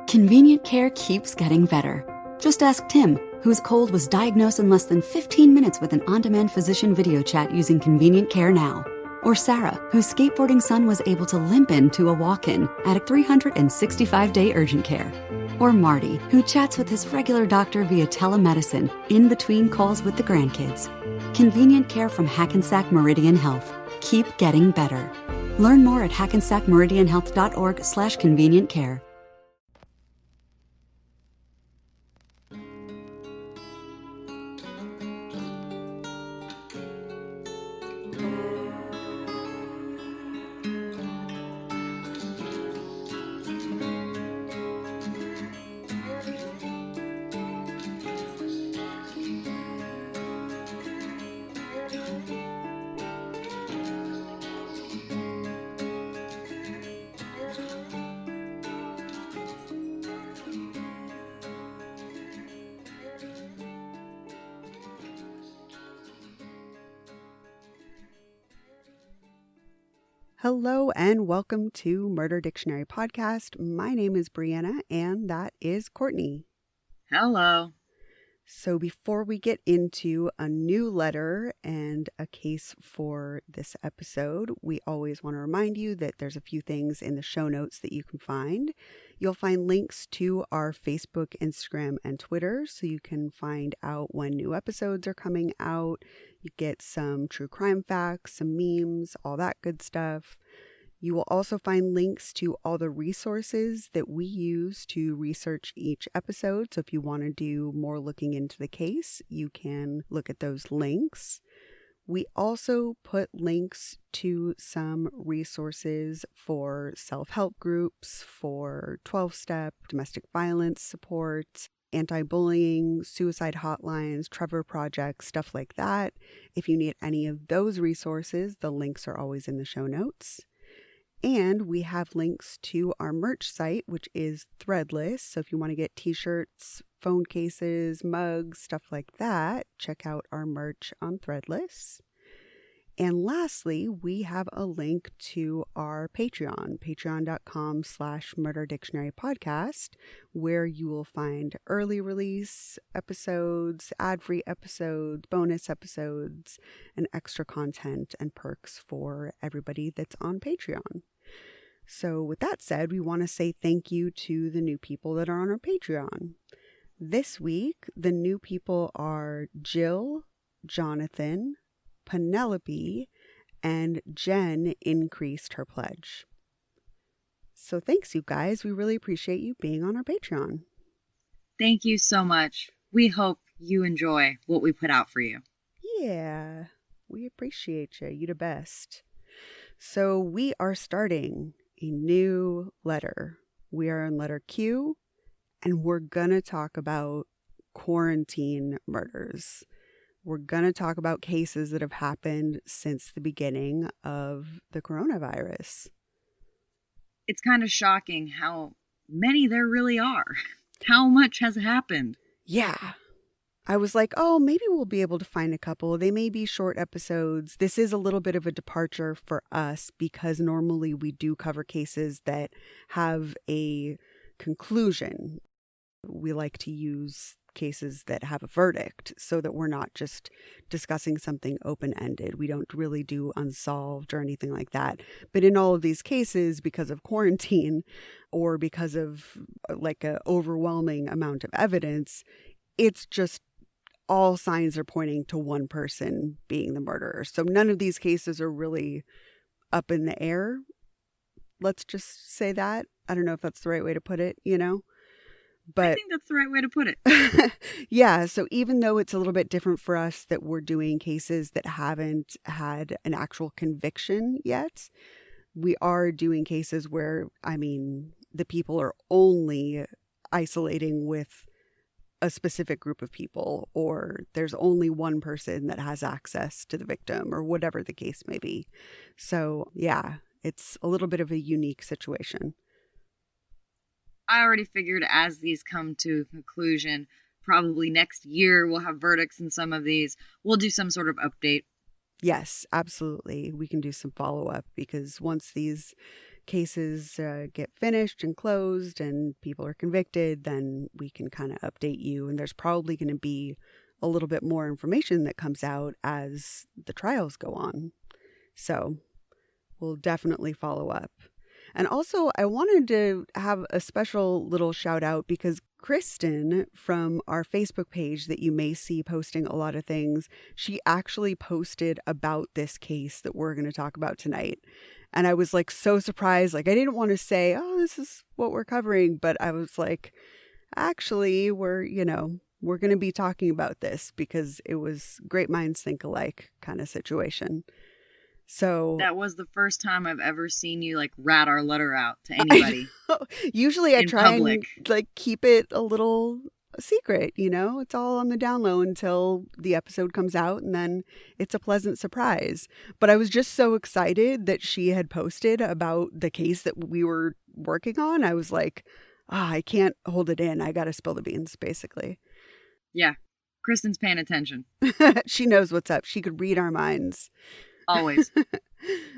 Convenient care keeps getting better. Just ask Tim, whose cold was diagnosed in less than 15 minutes with an on-demand physician video chat using Convenient Care Now. Or Sarah, whose skateboarding son was able to limp into a walk-in at a 365-day urgent care. Or Marty, who chats with his regular doctor via telemedicine in between calls with the grandkids. Convenient care from Hackensack Meridian Health. Keep getting better. Learn more at hackensackmeridianhealth.org/convenient care. Hello and welcome to Murder Dictionary Podcast. My name is Brianna and that is Courtney. Hello. So before we get into a new letter and a case for this episode, we always want to remind you that there's a few things in the show notes that you can find. You'll find links to our Facebook, Instagram, and Twitter so you can find out when new episodes are coming out. You get some true crime facts, some memes, all that good stuff. You will also find links to all the resources that we use to research each episode. So if you want to do more looking into the case, you can look at those links. We also put links to some resources for self-help groups, for 12-step domestic violence support, anti-bullying, suicide hotlines, Trevor projects, stuff like that. If you need any of those resources, the links are always in the show notes. And we have links to our merch site, which is Threadless. So if you want to get t-shirts, phone cases, mugs, stuff like that, check out our merch on Threadless. And lastly, we have a link to our Patreon, patreon.com/murderdictionarypodcast, where you will find early release episodes, ad-free episodes, bonus episodes, and extra content and perks for everybody that's on Patreon. So with that said, we want to say thank you to the new people that are on our Patreon. This week, the new people are Jill, Jonathan, Penelope, and Jen increased her pledge. So thanks, you guys. We really appreciate you being on our Patreon. Thank you so much. We hope you enjoy what we put out for you. Yeah, we appreciate you. You're the best. So we are starting a new letter. We are in letter Q, and we're going to talk about quarantine murders. We're going to talk about cases that have happened since the beginning of the coronavirus. It's kind of shocking how many there really are. How much has happened? Yeah. I was like, oh, maybe we'll be able to find a couple. They may be short episodes. This is a little bit of a departure for us because normally we do cover cases that have a conclusion. We like to use cases that have a verdict so that we're not just discussing something open-ended. We don't really do unsolved or anything like that. But in all of these cases, because of quarantine or because of like an overwhelming amount of evidence, it's just all signs are pointing to one person being the murderer. So none of these cases are really up in the air. Let's just say that. I don't know if that's the right way to put it, But I think that's the right way to put it. Yeah, so even though it's a little bit different for us that we're doing cases that haven't had an actual conviction yet, we are doing cases where, the people are only isolating with a specific group of people, or there's only one person that has access to the victim, or whatever the case may be. So, yeah, it's a little bit of a unique situation. I already figured as these come to a conclusion, probably next year we'll have verdicts in some of these. We'll do some sort of update. Yes, absolutely. We can do some follow-up because once these cases get finished and closed and people are convicted, then we can kind of update you. And there's probably going to be a little bit more information that comes out as the trials go on. So we'll definitely follow up. And also, I wanted to have a special little shout out because Kristen from our Facebook page that you may see posting a lot of things, she actually posted about this case that we're going to talk about tonight. And I was like so surprised. Like, I didn't want to say, oh, this is what we're covering. But I was like, actually, we're going to be talking about this because it was great minds think alike kind of situation. So that was the first time I've ever seen you like rat our letter out to anybody. Usually I try public. and like keep it a little secret, it's all on the down low until the episode comes out and then it's a pleasant surprise. But I was just so excited that she had posted about the case that we were working on. I was like, I can't hold it in. I got to spill the beans, basically. Yeah. Kristen's paying attention. She knows what's up. She could read our minds. Always.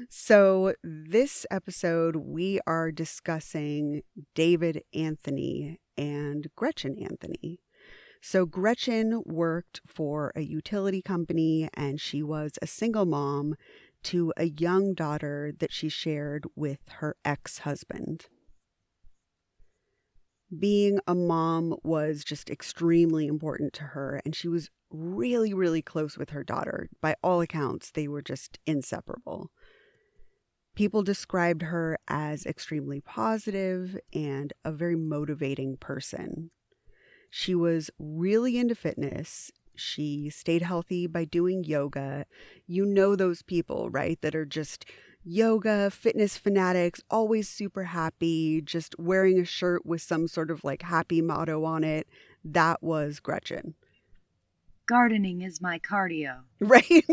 So this episode, we are discussing David Anthony and Gretchen Anthony. So Gretchen worked for a utility company and she was a single mom to a young daughter that she shared with her ex-husband. Being a mom was just extremely important to her, and she was really, really close with her daughter. By all accounts, they were just inseparable. People described her as extremely positive and a very motivating person. She was really into fitness. She stayed healthy by doing yoga. You know those people, right, that are just yoga, fitness fanatics, always super happy, just wearing a shirt with some sort of like happy motto on it. That was Gretchen. Gardening is my cardio. Right?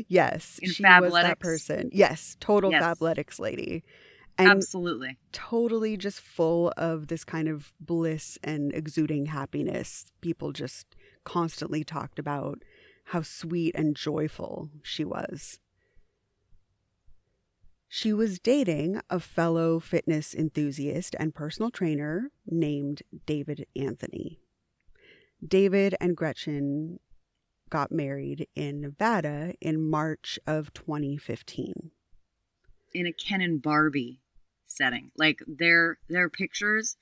Yes. In she Fabletics. Was that person. Yes. Total Fabletics lady. And absolutely. Totally just full of this kind of bliss and exuding happiness. People just constantly talked about how sweet and joyful she was. She was dating a fellow fitness enthusiast and personal trainer named David Anthony. David and Gretchen got married in Nevada in March of 2015. In a Ken and Barbie setting. Like their pictures,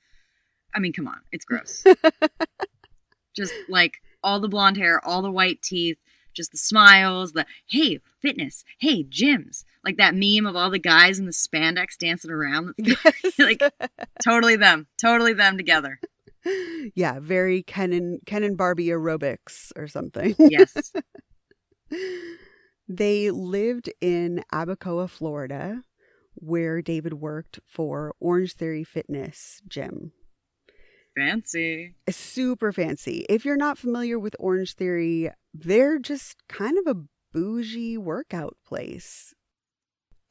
I mean, come on, it's gross. Just like all the blonde hair, all the white teeth, just the smiles, the hey, fitness, hey, gyms. Like that meme of all the guys in the spandex dancing around. Yes. Like totally them together. Yeah, very Ken and Barbie aerobics or something. Yes. They lived in Abacoa, Florida, where David worked for Orange Theory Fitness Gym. Fancy. Super fancy. If you're not familiar with Orange Theory, they're just kind of a bougie workout place.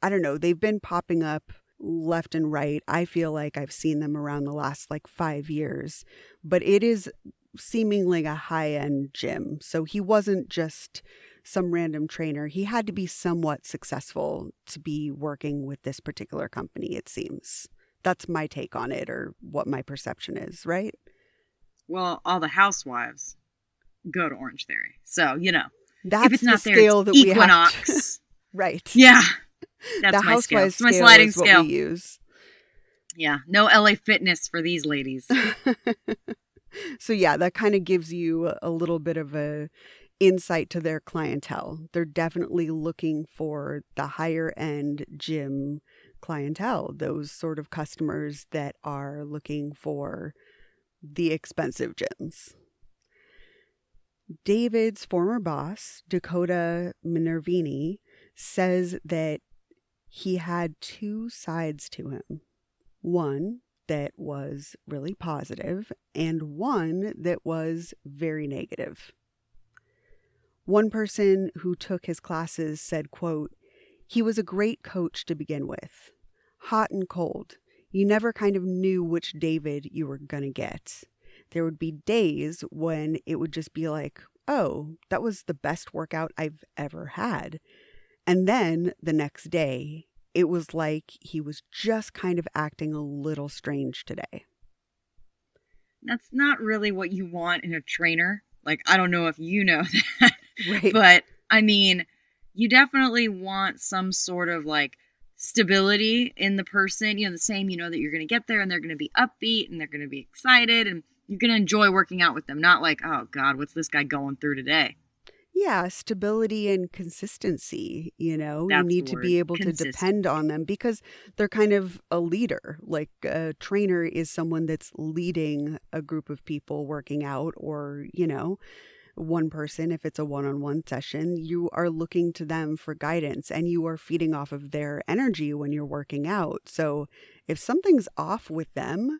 I don't know. They've been popping up left and right. I feel like I've seen them around the last 5 years, but it is seemingly a high-end gym. So he wasn't just some random trainer. He had to be somewhat successful to be working with this particular company, it seems. That's my take on it, or what my perception is, right? Well, all the housewives go to Orange Theory. So, that's if it's not the there, scale it's that we Equinox. have to... Right. Yeah. That's the my scale. housewives It's my sliding is what scale. we use. Yeah. No LA Fitness for these ladies. So yeah, that kind of gives you a little bit of a insight to their clientele. They're definitely looking for the higher end gym clientele, those sort of customers that are looking for the expensive gyms. David's former boss, Dakota Minervini, says that he had two sides to him. One that was really positive and one that was very negative. One person who took his classes said, quote, "He was a great coach to begin with. Hot and cold. You never kind of knew which David you were going to get. There would be days when it would just be like, oh, that was the best workout I've ever had. And then the next day, it was like he was just kind of acting a little strange today. That's not really what you want in a trainer. Like, I don't know if you know that. Right. But, I mean, you definitely want some sort of, like, stability in the person. You know, the same, you know, that you're going to get there and they're going to be upbeat and they're going to be excited and you're going to enjoy working out with them. Not like, oh, God, what's this guy going through today? Yeah, stability and consistency, you know, That's you need the to word. be able to depend on them because they're kind of a leader. Like a trainer is someone that's leading a group of people working out, or, you know, one person. If it's a one-on-one session, you are looking to them for guidance and you are feeding off of their energy when you're working out. So if something's off with them,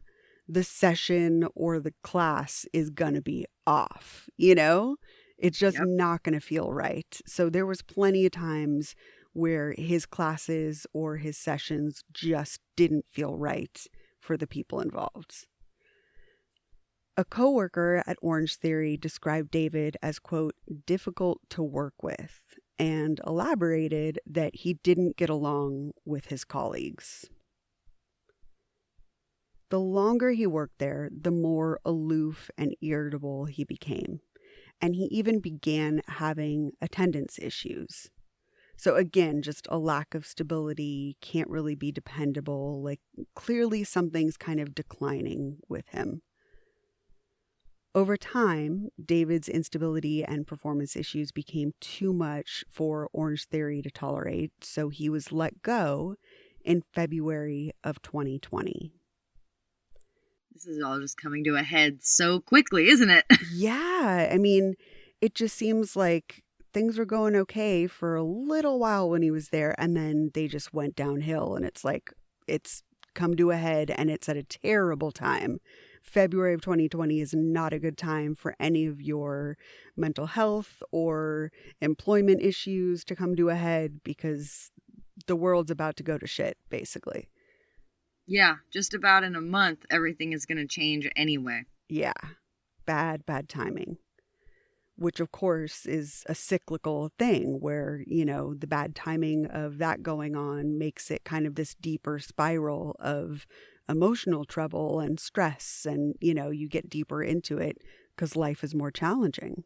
the session or the class is going to be off, you know? It's just not going to feel right. So there was plenty of times where his classes or his sessions just didn't feel right for the people involved. A coworker at Orange Theory described David as, quote, difficult to work with, and elaborated that he didn't get along with his colleagues. The longer he worked there, the more aloof and irritable he became. And he even began having attendance issues. So again, just a lack of stability, can't really be dependable. Like clearly something's kind of declining with him. Over time, David's instability and performance issues became too much for Orange Theory to tolerate, so he was let go in February of 2020. This is all just coming to a head so quickly, isn't it? Yeah, I mean, it just seems like things were going okay for a little while when he was there, and then they just went downhill, and it's like it's come to a head, and it's at a terrible time. February of 2020 is not a good time for any of your mental health or employment issues to come to a head because the world's about to go to shit, basically. Yeah, just about in a month, everything is going to change anyway. Yeah, bad timing. Which, of course, is a cyclical thing where, you know, the bad timing of that going on makes it kind of this deeper spiral of emotional trouble and stress. And, you know, you get deeper into it because life is more challenging.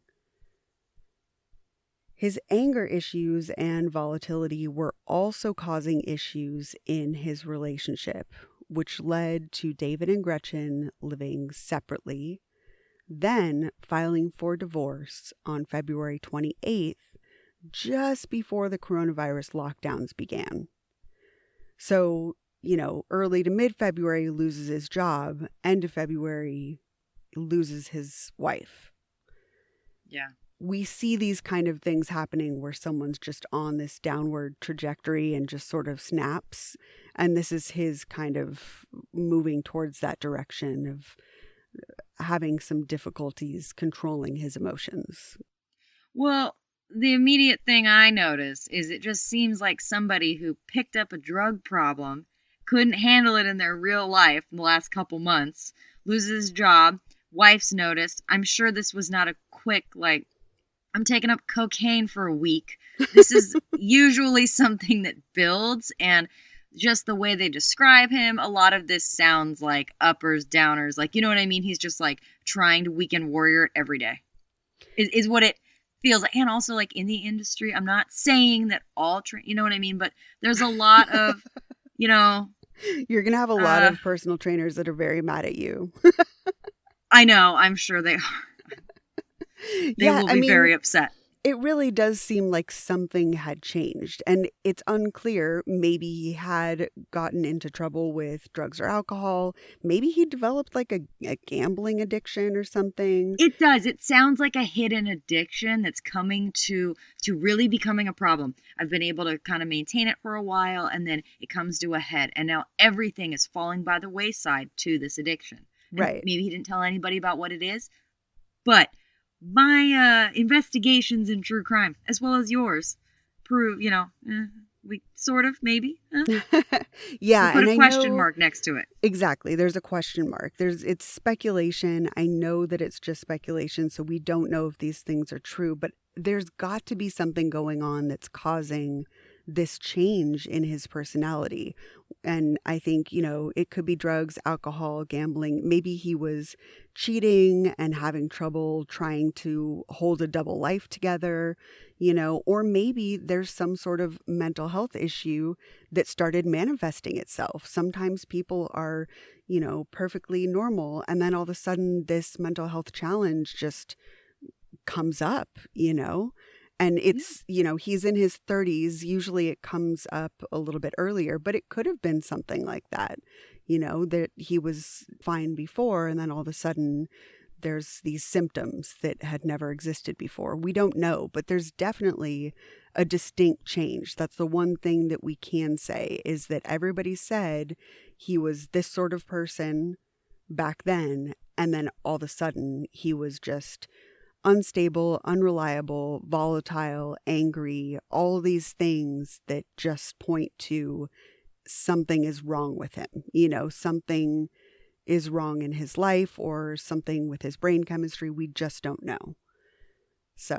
His anger issues and volatility were also causing issues in his relationship, which led to David and Gretchen living separately, then filing for divorce on February 28th, just before the coronavirus lockdowns began. So, you know, early to mid-February loses his job, end of February loses his wife. Yeah. We see these kind of things happening where someone's just on this downward trajectory and just sort of snaps. And this is his kind of moving towards that direction of having some difficulties controlling his emotions. Well, the immediate thing I notice is it just seems like somebody who picked up a drug problem, couldn't handle it in their real life in the last couple months, loses his job, wife's noticed. I'm sure this was not a quick, like, I'm taking up cocaine for a week. This is usually something that builds, and just the way they describe him, a lot of this sounds like uppers, downers, like, you know what I mean? He's just like trying to weekend warrior it every day is what it feels like. And also like in the industry, I'm not saying that all, you know what I mean? But there's a lot of, you know. You're going to have a lot of personal trainers that are very mad at you. I know, I'm sure they are. They will be very upset. It really does seem like something had changed, and it's unclear. Maybe he had gotten into trouble with drugs or alcohol. Maybe he developed like a gambling addiction or something. It does. It sounds like a hidden addiction that's coming to really becoming a problem. I've been able to kind of maintain it for a while, and then it comes to a head, and now everything is falling by the wayside to this addiction. And right. Maybe he didn't tell anybody about what it is, but my investigations in true crime, as well as yours, prove, you know, we sort of, maybe. Yeah. We'll put a question mark next to it. Exactly. There's a question mark. It's speculation. I know that it's just speculation, so we don't know if these things are true, but there's got to be something going on that's causing this change in his personality. And I think, it could be drugs, alcohol, gambling. Maybe he was cheating and having trouble trying to hold a double life together, or maybe there's some sort of mental health issue that started manifesting itself. Sometimes people are, perfectly normal, and then all of a sudden this mental health challenge just comes up, and it's, he's in his 30s. Usually it comes up a little bit earlier, but it could have been something like that, that he was fine before. And then all of a sudden there's these symptoms that had never existed before. We don't know, but there's definitely a distinct change. That's the one thing that we can say, is that everybody said he was this sort of person back then. And then all of a sudden he was just unstable, unreliable, volatile, angry, all these things that just point to something is wrong with him. Something is wrong in his life or something with his brain chemistry. We just don't know. So.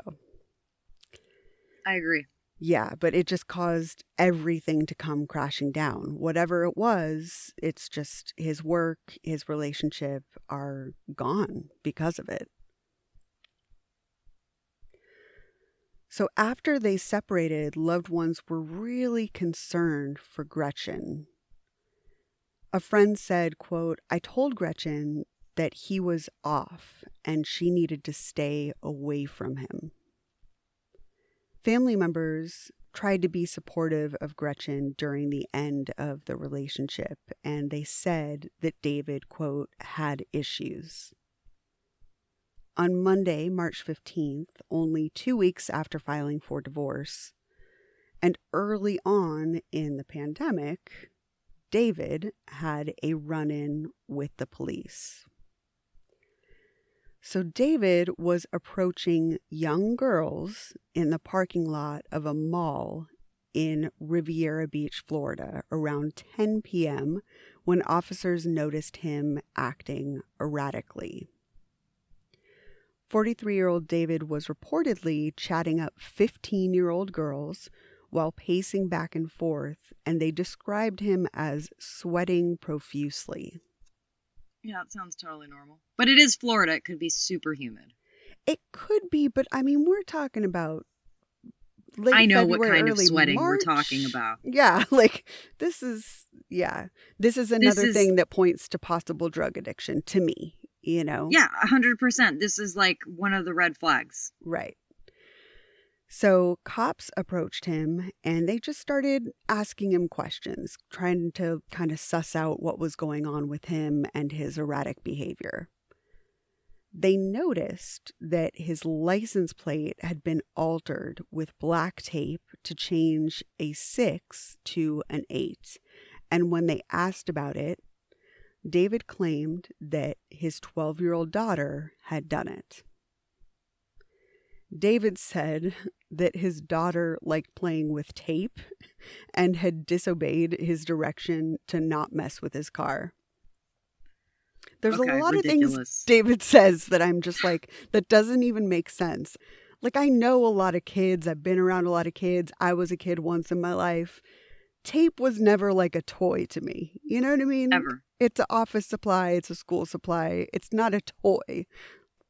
I agree. Yeah, but it just caused everything to come crashing down. Whatever it was, it's just his work, his relationship are gone because of it. So after they separated, loved ones were really concerned for Gretchen. A friend said, quote, "I told Gretchen that he was off and she needed to stay away from him." Family members tried to be supportive of Gretchen during the end of the relationship, and they said that David, quote, "had issues." On Monday, March 15th, only 2 weeks after filing for divorce, and early on in the pandemic, David had a run-in with the police. So David was approaching young girls in the parking lot of a mall in Riviera Beach, Florida, around 10 p.m. when officers noticed him acting erratically. 43-year-old David was reportedly chatting up 15-year-old girls while pacing back and forth, and they described him as sweating profusely. Yeah, that sounds totally normal. But it is Florida. It could be super humid. It could be, but I mean, we're talking about late I know February, what kind of early sweating March. we're talking about. Yeah, this is another thing that points to possible drug addiction to me, Yeah, 100%. This is like one of the red flags. Right. So cops approached him and they just started asking him questions, trying to kind of suss out what was going on with him and his erratic behavior. They noticed that his license plate had been altered with black tape to change a 6 to an 8. And when they asked about it, David claimed that his 12-year-old daughter had done it. David said that his daughter liked playing with tape and had disobeyed his direction to not mess with his car. There's a lot of things David says that I'm just like, that doesn't even make sense. Like, I know a lot of kids. I've been around a lot of kids. I was a kid once in my life. Tape was never like a toy to me. You know what I mean? Ever. It's an office supply. It's a school supply. It's not a toy.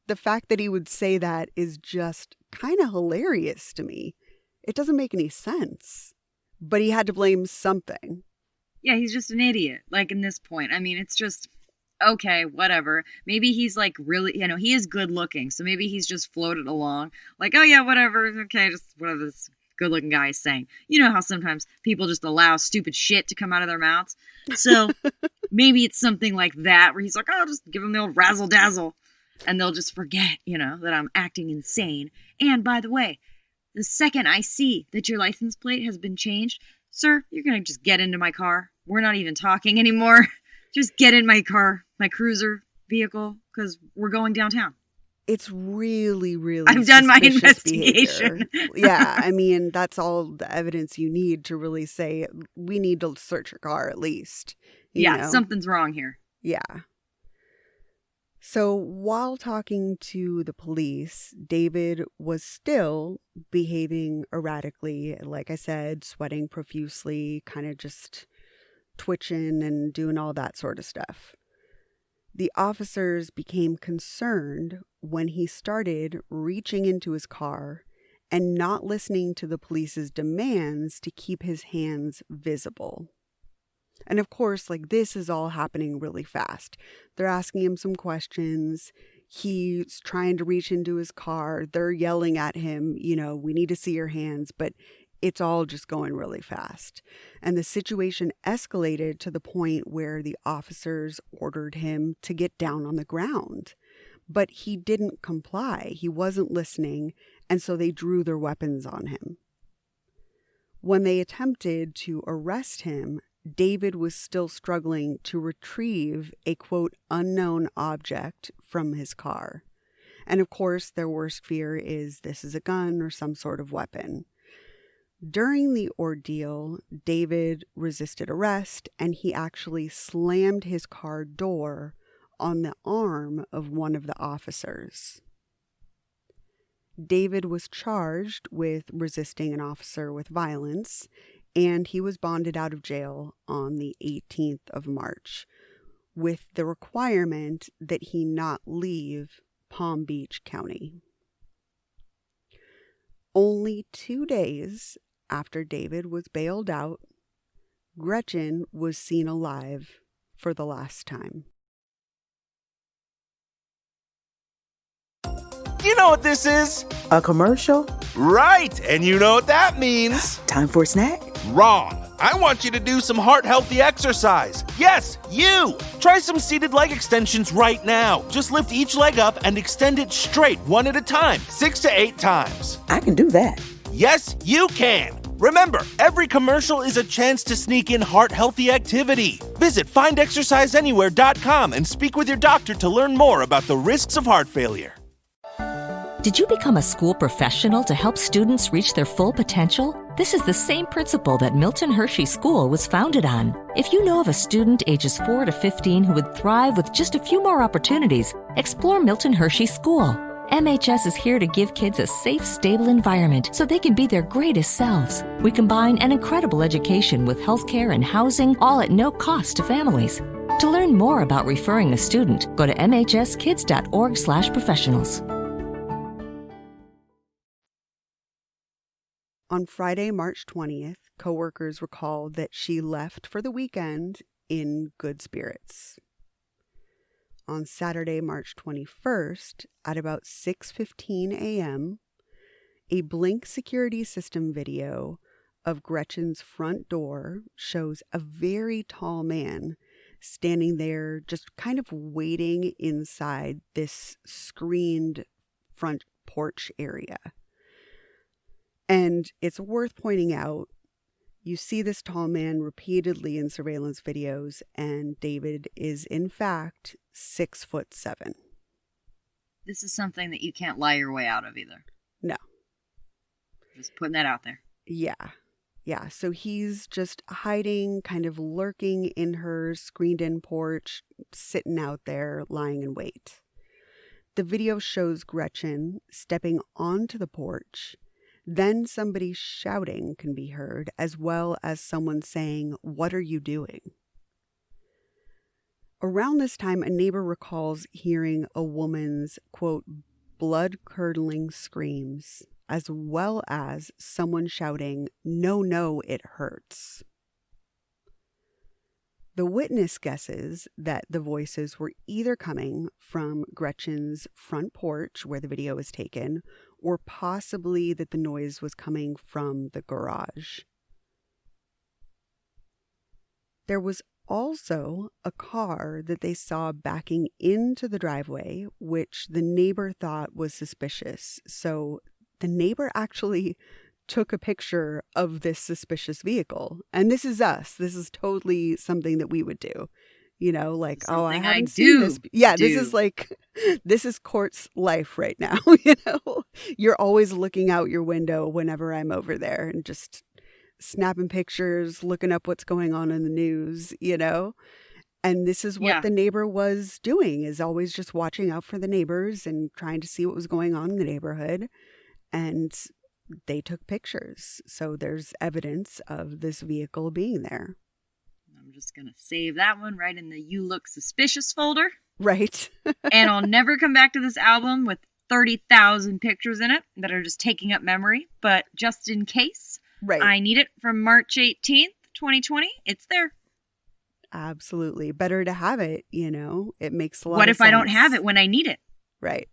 The fact that he would say that is just kind of hilarious to me. It doesn't make any sense. But he had to blame something. Yeah, he's just an idiot. Like, in this point. I mean, it's just, okay, whatever. Maybe he's like really, he is good looking. So maybe he's just floated along. Like, oh yeah, whatever. Okay, just whatever this good looking guy is saying. You know how sometimes people just allow stupid shit to come out of their mouths? So maybe it's something like that where he's like, oh, just give him the old razzle dazzle. And they'll just forget, that I'm acting insane. And by the way, the second I see that your license plate has been changed, sir, you're going to just get into my car. We're not even talking anymore. Just get in my car, my cruiser vehicle, because we're going downtown. It's really, really I've done my investigation. Yeah, I mean, that's all the evidence you need to really say, we need to search your car at least. You know? Something's wrong here. Yeah. So while talking to the police, David was still behaving erratically. Like I said, sweating profusely, kind of just twitching and doing all that sort of stuff. The officers became concerned when he started reaching into his car and not listening to the police's demands to keep his hands visible. And of course, like, this is all happening really fast. They're asking him some questions. He's trying to reach into his car. They're yelling at him, we need to see your hands, but it's all just going really fast. And the situation escalated to the point where the officers ordered him to get down on the ground. But he didn't comply. He wasn't listening, and so they drew their weapons on him. When they attempted to arrest him, David was still struggling to retrieve a, quote, unknown object from his car. And of course, their worst fear is this is a gun or some sort of weapon. During the ordeal, David resisted arrest, and he actually slammed his car door on the arm of one of the officers. David was charged with resisting an officer with violence, and he was bonded out of jail on the 18th of March, with the requirement that he not leave Palm Beach County. Only 2 days after David was bailed out, Gretchen was seen alive for the last time. You know what this is? A commercial? Right, and you know what that means. Time for a snack? Wrong. I want you to do some heart-healthy exercise. Yes, you! Try some seated leg extensions right now. Just lift each leg up and extend it straight, one at a time, 6 to 8 times. I can do that. Yes, you can. Remember, every commercial is a chance to sneak in heart-healthy activity. Visit findexerciseanywhere.com and speak with your doctor to learn more about the risks of heart failure. Did you become a school professional to help students reach their full potential? This is the same principle that Milton Hershey School was founded on. If you know of a student ages 4 to 15 who would thrive with just a few more opportunities, explore Milton Hershey School. MHS is here to give kids a safe, stable environment so they can be their greatest selves. We combine an incredible education with healthcare and housing, all at no cost to families. To learn more about referring a student, go to mhskids.org/professionals. On Friday, March 20th, coworkers recalled that she left for the weekend in good spirits. On Saturday, March 21st, at about 6:15 a.m., a Blink security system video of Gretchen's front door shows a very tall man standing there just kind of waiting inside this screened front porch area. And it's worth pointing out, you see this tall man repeatedly in surveillance videos, and David is in fact 6'7". This is something that you can't lie your way out of either. No. Just putting that out there. Yeah. So he's just hiding, kind of lurking in her screened-in porch, sitting out there, lying in wait. The video shows Gretchen stepping onto the porch. Then somebody shouting can be heard, as well as someone saying, "What are you doing?" Around this time, a neighbor recalls hearing a woman's, quote, blood-curdling screams, as well as someone shouting, "No, it hurts." The witness guesses that the voices were either coming from Gretchen's front porch, where the video was taken, or possibly that the noise was coming from the garage. There was also a car that they saw backing into the driveway, which the neighbor thought was suspicious. So the neighbor actually took a picture of this suspicious vehicle. And this is us. This is totally something that we would do. Like, oh, I haven't seen this. Yeah, this is Court's life right now. You're always looking out your window whenever I'm over there and just snapping pictures, looking up what's going on in the news, And this is what the neighbor was doing, is always just watching out for the neighbors and trying to see what was going on in the neighborhood. And they took pictures. So there's evidence of this vehicle being there. I'm just going to save that one right in the You Look Suspicious folder. Right. And I'll never come back to this album with 30,000 pictures in it that are just taking up memory. But just in case I need it from March 18th, 2020, it's there. Absolutely. Better to have it, you know. It makes a lot of sense. What if I don't have it when I need it? Right.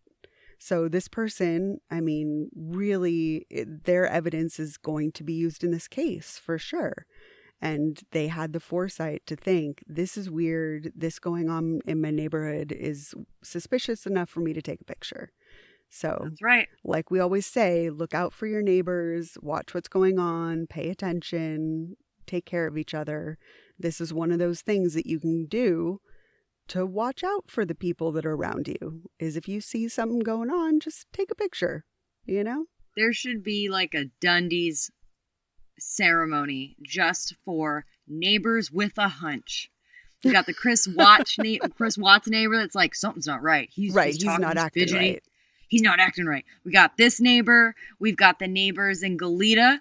So this person, I mean, really, their evidence is going to be used in this case for sure. And they had the foresight to think, this is weird. This going on in my neighborhood is suspicious enough for me to take a picture. So that's right. Like we always say, look out for your neighbors, watch what's going on, pay attention, take care of each other. This is one of those things that you can do to watch out for the people that are around you, is if you see something going on, just take a picture, you know? There should be like a Dundee's ceremony just for neighbors with a hunch. You got the Chris Watts neighbor that's like, something's not right. He's not acting fidgety. right. He's not acting right. We got this neighbor. We've got the neighbors in Goleta.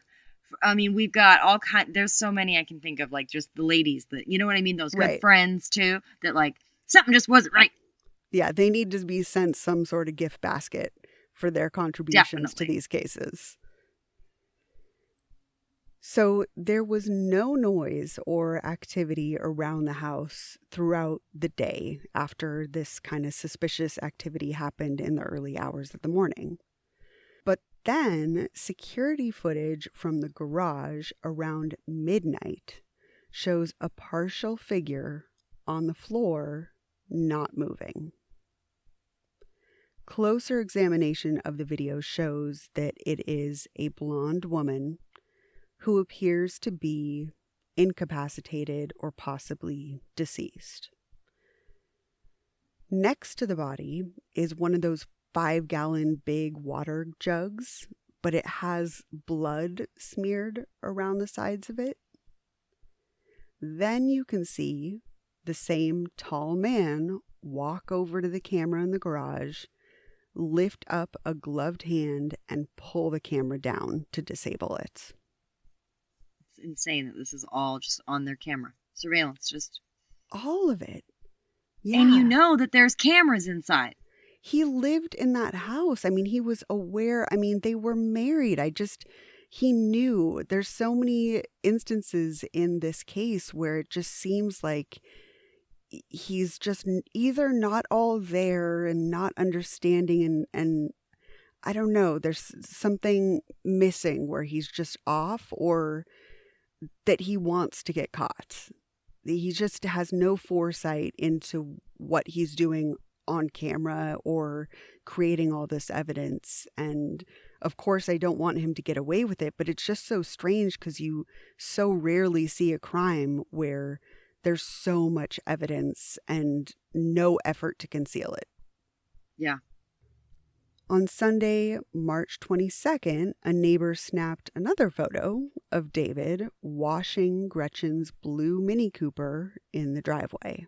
I mean, we've got all kind. There's so many I can think of, like just the ladies that, you know what I mean? Those good friends too, that like something just wasn't right. Yeah, they need to be sent some sort of gift basket for their contributions to these cases. So there was no noise or activity around the house throughout the day after this kind of suspicious activity happened in the early hours of the morning. But then security footage from the garage around midnight shows a partial figure on the floor not moving. Closer examination of the video shows that it is a blonde woman who appears to be incapacitated or possibly deceased. Next to the body is one of those 5-gallon big water jugs, but it has blood smeared around the sides of it. Then you can see the same tall man walk over to the camera in the garage, lift up a gloved hand, and pull the camera down to disable it. It's insane that this is all just on their camera. Surveillance, just... all of it. Yeah. And you know that there's cameras inside. He lived in that house. I mean, he was aware. I mean, they were married. He knew. There's so many instances in this case where it just seems like he's just either not all there and not understanding and I don't know, there's something missing where he's just off, or that he wants to get caught. He just has no foresight into what he's doing on camera or creating all this evidence. And of course I don't want him to get away with it, but it's just so strange because you so rarely see a crime where there's so much evidence and no effort to conceal it. Yeah. On Sunday, March 22nd, a neighbor snapped another photo of David washing Gretchen's blue Mini Cooper in the driveway.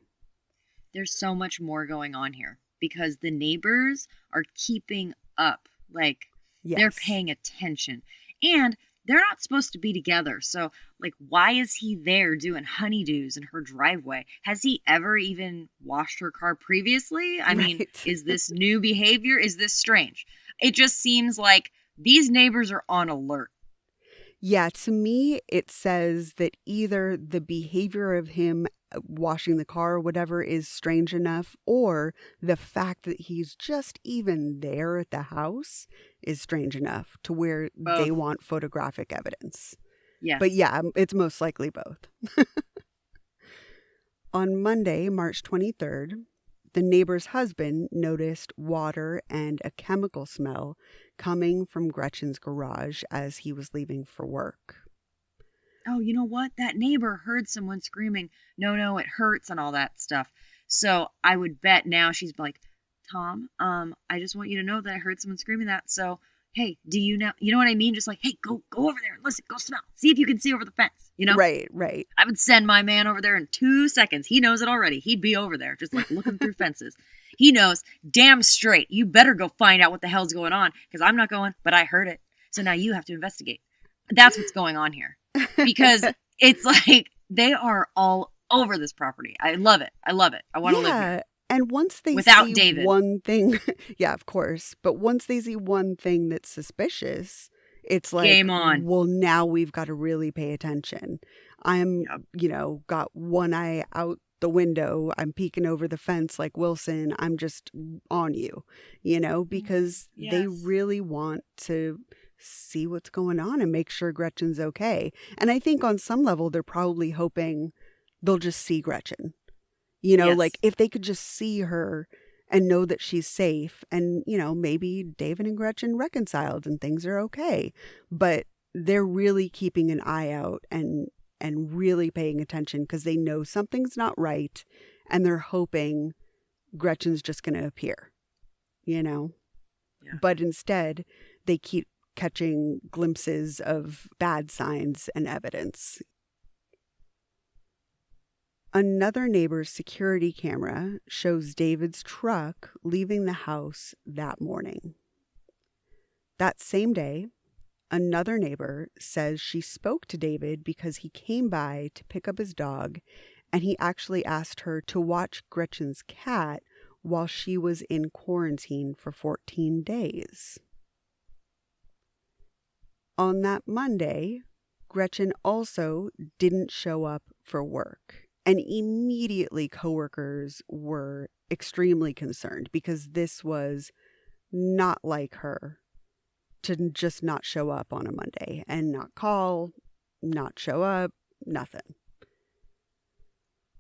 There's so much more going on here because the neighbors are keeping up. Like, they're paying attention. And they're not supposed to be together. So, like, why is he there doing honeydews in her driveway? Has he ever even washed her car previously? I mean, is this new behavior? Is this strange? It just seems like these neighbors are on alert. Yeah, to me, it says that either the behavior of him washing the car or whatever is strange enough, or the fact that he's just even there at the house is strange enough to where they want photographic evidence. Yes. But yeah, it's most likely both. On Monday, March 23rd, the neighbor's husband noticed water and a chemical smell coming from Gretchen's garage as he was leaving for work. Oh, you know what? That neighbor heard someone screaming, no, it hurts and all that stuff. So I would bet now she's like, Tom, I just want you to know that I heard someone screaming that. So, hey, do you know what I mean? Just like, hey, go over there and listen, go smell. See if you can see over the fence. you know? Right. I would send my man over there in 2 seconds. He knows it already. He'd be over there just like looking through fences. He knows damn straight. You better go find out what the hell's going on because I'm not going, but I heard it. So now you have to investigate. That's what's going on here because it's like they are all over this property. I love it. I want to live here. And once they Without see David. one thing, yeah, of course. But once they see one thing that's suspicious, it's like, Game on. Well, now we've got to really pay attention. I'm, got one eye out the window. I'm peeking over the fence like Wilson. I'm just on you, because they really want to see what's going on and make sure Gretchen's okay. And I think on some level, they're probably hoping they'll just see Gretchen. Like if they could just see her and know that she's safe and, maybe David and Gretchen reconciled and things are okay. But they're really keeping an eye out and really paying attention because they know something's not right and they're hoping Gretchen's just going to appear, Yeah. But instead, they keep catching glimpses of bad signs and evidence. Another neighbor's security camera shows David's truck leaving the house that morning. That same day, another neighbor says she spoke to David because he came by to pick up his dog, and he actually asked her to watch Gretchen's cat while she was in quarantine for 14 days. On that Monday, Gretchen also didn't show up for work. And immediately coworkers were extremely concerned because this was not like her to just not show up on a Monday and not call, not show up, nothing.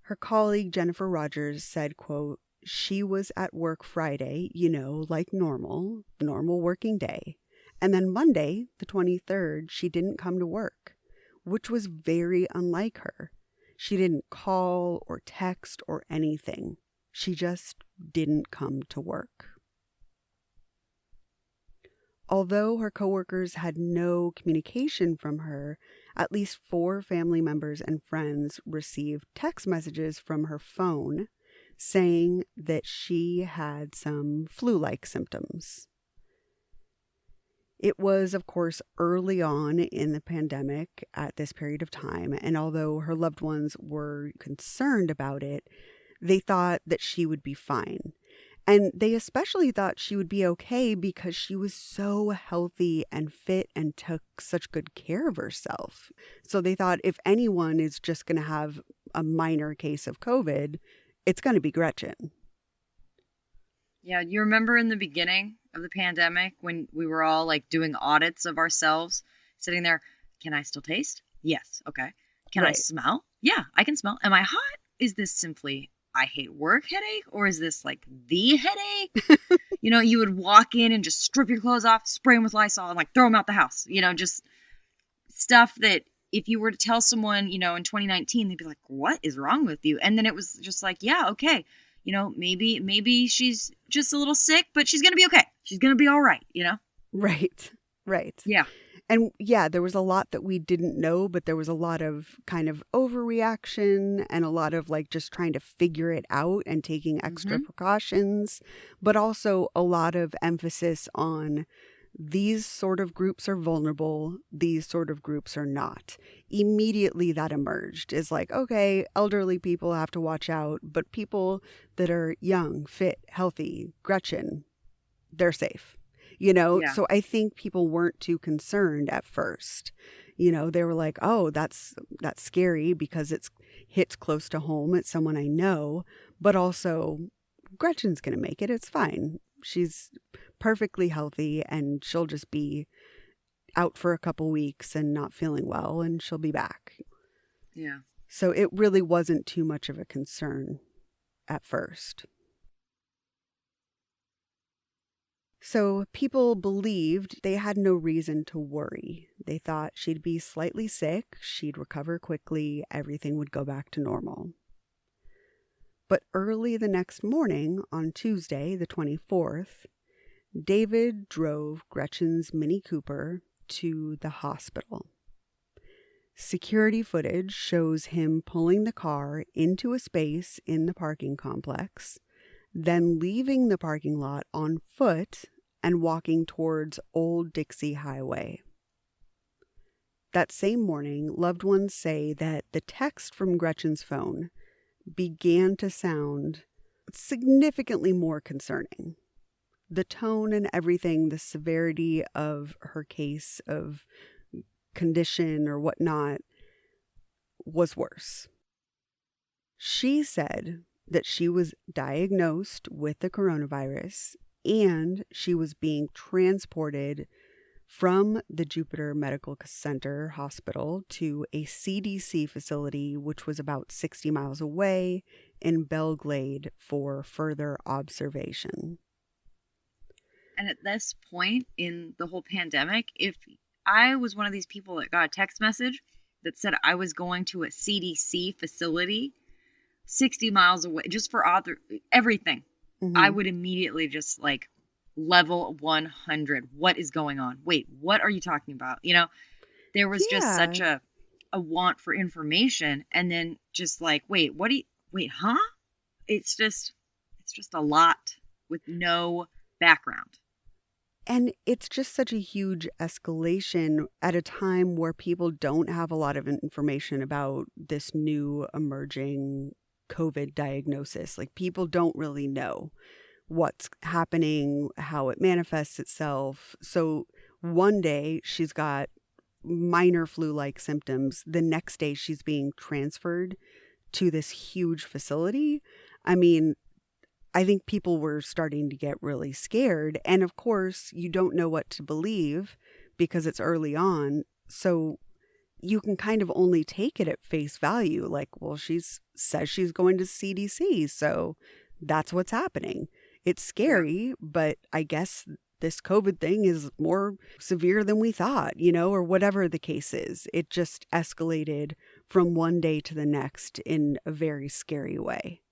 Her colleague Jennifer Rogers said, quote, "She was at work Friday, like normal working day. And then Monday, the 23rd, she didn't come to work, which was very unlike her. She didn't call or text or anything. She just didn't come to work." Although her coworkers had no communication from her, at least 4 family members and friends received text messages from her phone saying that she had some flu-like symptoms. It was, of course, early on in the pandemic at this period of time, and although her loved ones were concerned about it, they thought that she would be fine. And they especially thought she would be okay because she was so healthy and fit and took such good care of herself. So they thought if anyone is just going to have a minor case of COVID, it's going to be Gretchen. Yeah, you remember in the beginning of the pandemic when we were all like doing audits of ourselves, sitting there, can I still taste? Yes. Okay. Can I smell? Yeah, I can smell. Am I hot? Is this simply I hate work headache, or is this like the headache? You would walk in and just strip your clothes off, spray them with Lysol, and like throw them out the house. Just stuff that if you were to tell someone, in 2019, they'd be like, "What is wrong with you?" And then it was just like, yeah, okay. Maybe she's just a little sick, but she's going to be okay. She's going to be all right, Right. Yeah. And yeah, there was a lot that we didn't know, but there was a lot of kind of overreaction and a lot of like just trying to figure it out and taking extra precautions, but also a lot of emphasis on these sort of groups are vulnerable, these sort of groups are not. Immediately that emerged is like, okay, elderly people have to watch out, but people that are young, fit, healthy, Gretchen, they're safe. Yeah. So I think people weren't too concerned at first. They were like, oh, that's scary because it hits close to home. It's someone I know, but also Gretchen's going to make it. It's fine. She's perfectly healthy and she'll just be out for a couple weeks and not feeling well and she'll be back. Yeah. So it really wasn't too much of a concern at first. So people believed they had no reason to worry. They thought she'd be slightly sick, she'd recover quickly, everything would go back to normal. But early the next morning, on Tuesday, the 24th, David drove Gretchen's Mini Cooper to the hospital. Security footage shows him pulling the car into a space in the parking complex, then leaving the parking lot on foot and walking towards Old Dixie Highway. That same morning, loved ones say that the text from Gretchen's phone began to sound significantly more concerning. The tone and everything, the severity of her case of condition or whatnot was worse. She said that she was diagnosed with the coronavirus and she was being transported from the Jupiter Medical Center hospital to a CDC facility, which was about 60 miles away in Belglade for further observation. And at this point in the whole pandemic, if I was one of these people that got a text message that said I was going to a CDC facility 60 miles away just for everything, I would immediately just like level 100. What is going on? Wait, what are you talking about? You know, there was just such a want for information, and then just like, wait, huh? It's just a lot with no background. And it's just such a huge escalation at a time where people don't have a lot of information about this new emerging COVID diagnosis. Like, people don't really know what's happening, how it manifests itself. So one day she's got minor flu-like symptoms. The next day she's being transferred to this huge facility. I mean, I think people were starting to get really scared. And of course, you don't know what to believe because it's early on. So you can kind of only take it at face value. Like, well, says she's going to CDC, so that's what's happening. It's scary, but I guess this COVID thing is more severe than we thought, or whatever the case is. It just escalated from one day to the next in a very scary way.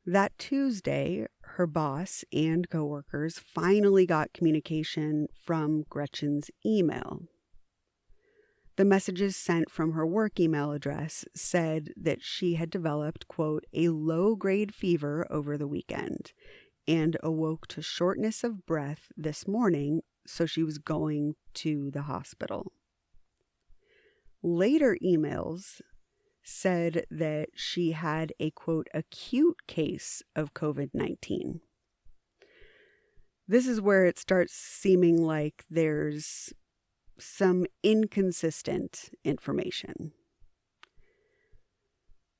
That Tuesday, her boss and coworkers finally got communication from Gretchen's email. The messages sent from her work email address said that she had developed, quote, a low-grade fever over the weekend and awoke to shortness of breath this morning, so she was going to the hospital. Later emails said that she had a, quote, acute case of COVID-19. This is where it starts seeming like there's some inconsistent information.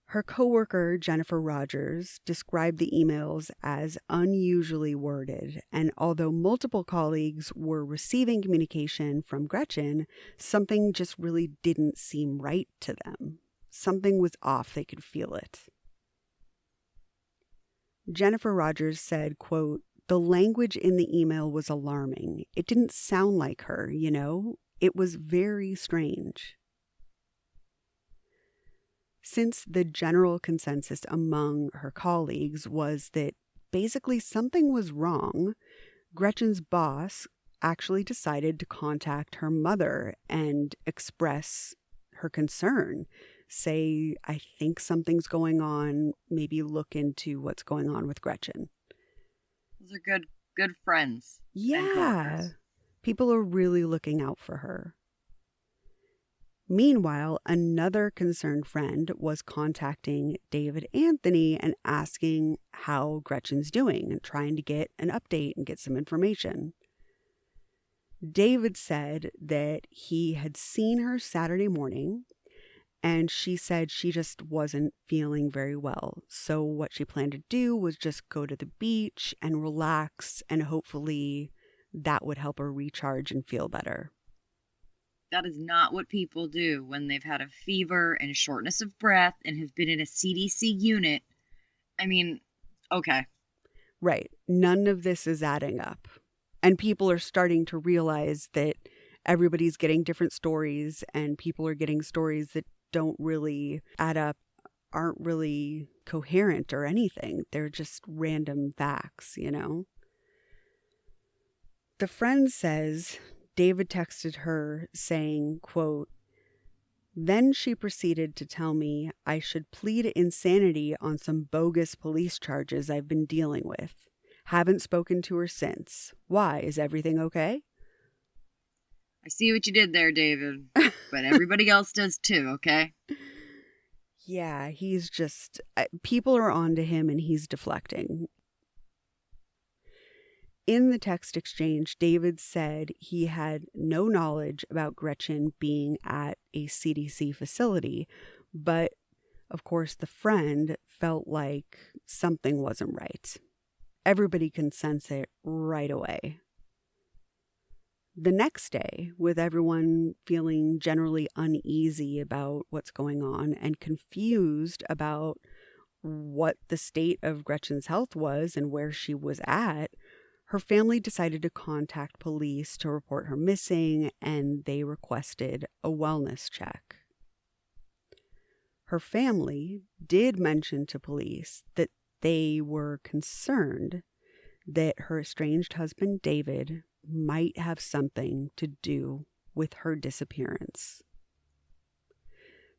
Her coworker, Jennifer Rogers, described the emails as unusually worded, and although multiple colleagues were receiving communication from Gretchen, something just really didn't seem right to them. Something was off. They could feel it. Jennifer Rogers said, quote, the language in the email was alarming. It didn't sound like her, It was very strange. Since the general consensus among her colleagues was that basically something was wrong, Gretchen's boss actually decided to contact her mother and express her concern. Say, I think something's going on. Maybe look into what's going on with Gretchen. Those are good friends. Yeah. People are really looking out for her. Meanwhile, another concerned friend was contacting David Anthony and asking how Gretchen's doing and trying to get an update and get some information. David said that he had seen her Saturday morning, and she said she just wasn't feeling very well. So what she planned to do was just go to the beach and relax, and hopefully that would help her recharge and feel better. That is not what people do when they've had a fever and shortness of breath and have been in a CDC unit. I mean, okay. Right. None of this is adding up. And people are starting to realize that everybody's getting different stories, and people are getting stories that don't really add up, aren't really coherent or anything. They're just random facts, The friend says David texted her saying, quote, "Then she proceeded to tell me I should plead insanity on some bogus police charges I've been dealing with. Haven't spoken to her since. Why? Is everything okay?" I see what you did there, David. But everybody else does too, okay? Yeah, he's just... people are on to him and he's deflecting. In the text exchange, David said he had no knowledge about Gretchen being at a CDC facility, but of course the friend felt like something wasn't right. Everybody can sense it right away. The next day, with everyone feeling generally uneasy about what's going on and confused about what the state of Gretchen's health was and where she was at, her family decided to contact police to report her missing, and they requested a wellness check. Her family did mention to police that they were concerned that her estranged husband, David, might have something to do with her disappearance.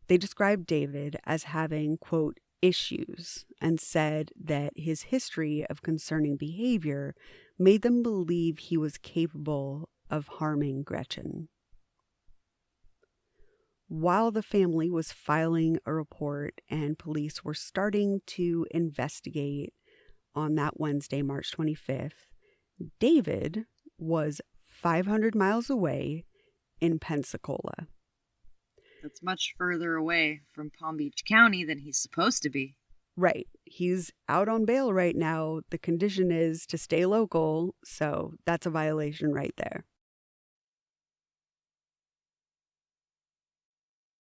They described David as having, quote, issues, and said that his history of concerning behavior made them believe he was capable of harming Gretchen. While the family was filing a report and police were starting to investigate on that Wednesday, March 25th, David was 500 miles away in Pensacola. That's much further away from Palm Beach County than he's supposed to be. Right. He's out on bail right now. The condition is to stay local, so that's a violation right there.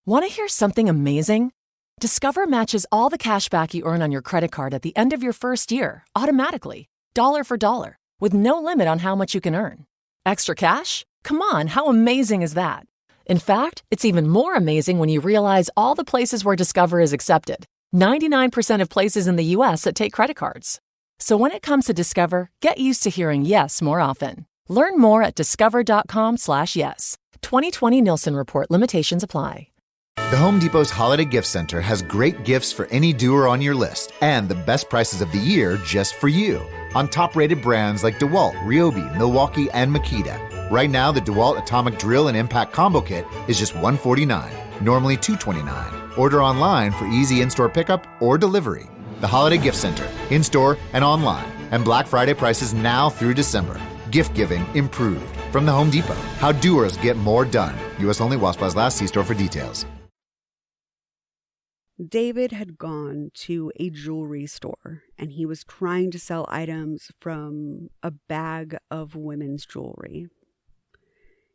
Want to hear something amazing? Discover matches all the cash back you earn on your credit card at the end of your first year, automatically, dollar for dollar, with no limit on how much you can earn. Extra cash? Come on, how amazing is that? In fact, it's even more amazing when you realize all the places where Discover is accepted. 99% of places in the U.S. that take credit cards. So when it comes to Discover, get used to hearing yes more often. Learn more at discover.com/yes. 2020 Nielsen Report. Limitations apply. The Home Depot's Holiday Gift Center has great gifts for any doer on your list and the best prices of the year just for you on top-rated brands like DeWalt, Ryobi, Milwaukee, and Makita. Right now, the DeWalt Atomic Drill and Impact Combo Kit is just $149, normally $229. Order online for easy in-store pickup or delivery. The Holiday Gift Center, in-store and online, and Black Friday prices now through December. Gift giving improved. From the Home Depot, how doers get more done. U.S. only while supplies last. See store for details. David had gone to a jewelry store and he was trying to sell items from a bag of women's jewelry.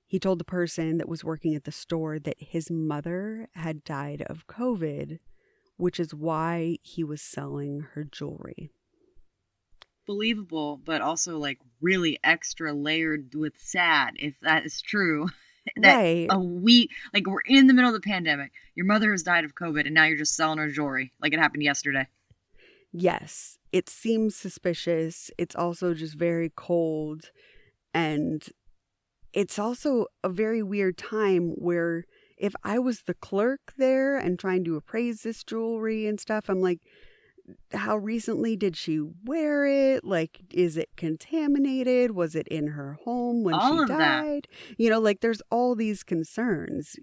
He told the person that was working at the store that his mother had died of COVID, which is why he was selling her jewelry. Believable, but also like really extra layered with sad, if that is true. That right. A week, like we're in the middle of the pandemic. Your mother has died of COVID and now you're just selling her jewelry like it happened yesterday. Yes, it seems suspicious. It's also just very cold. And it's also a very weird time where if I was the clerk there and trying to appraise this jewelry and stuff, I'm like, how recently did she wear it? Like, is it contaminated? Was it in her home when she died? You know, like there's all these concerns.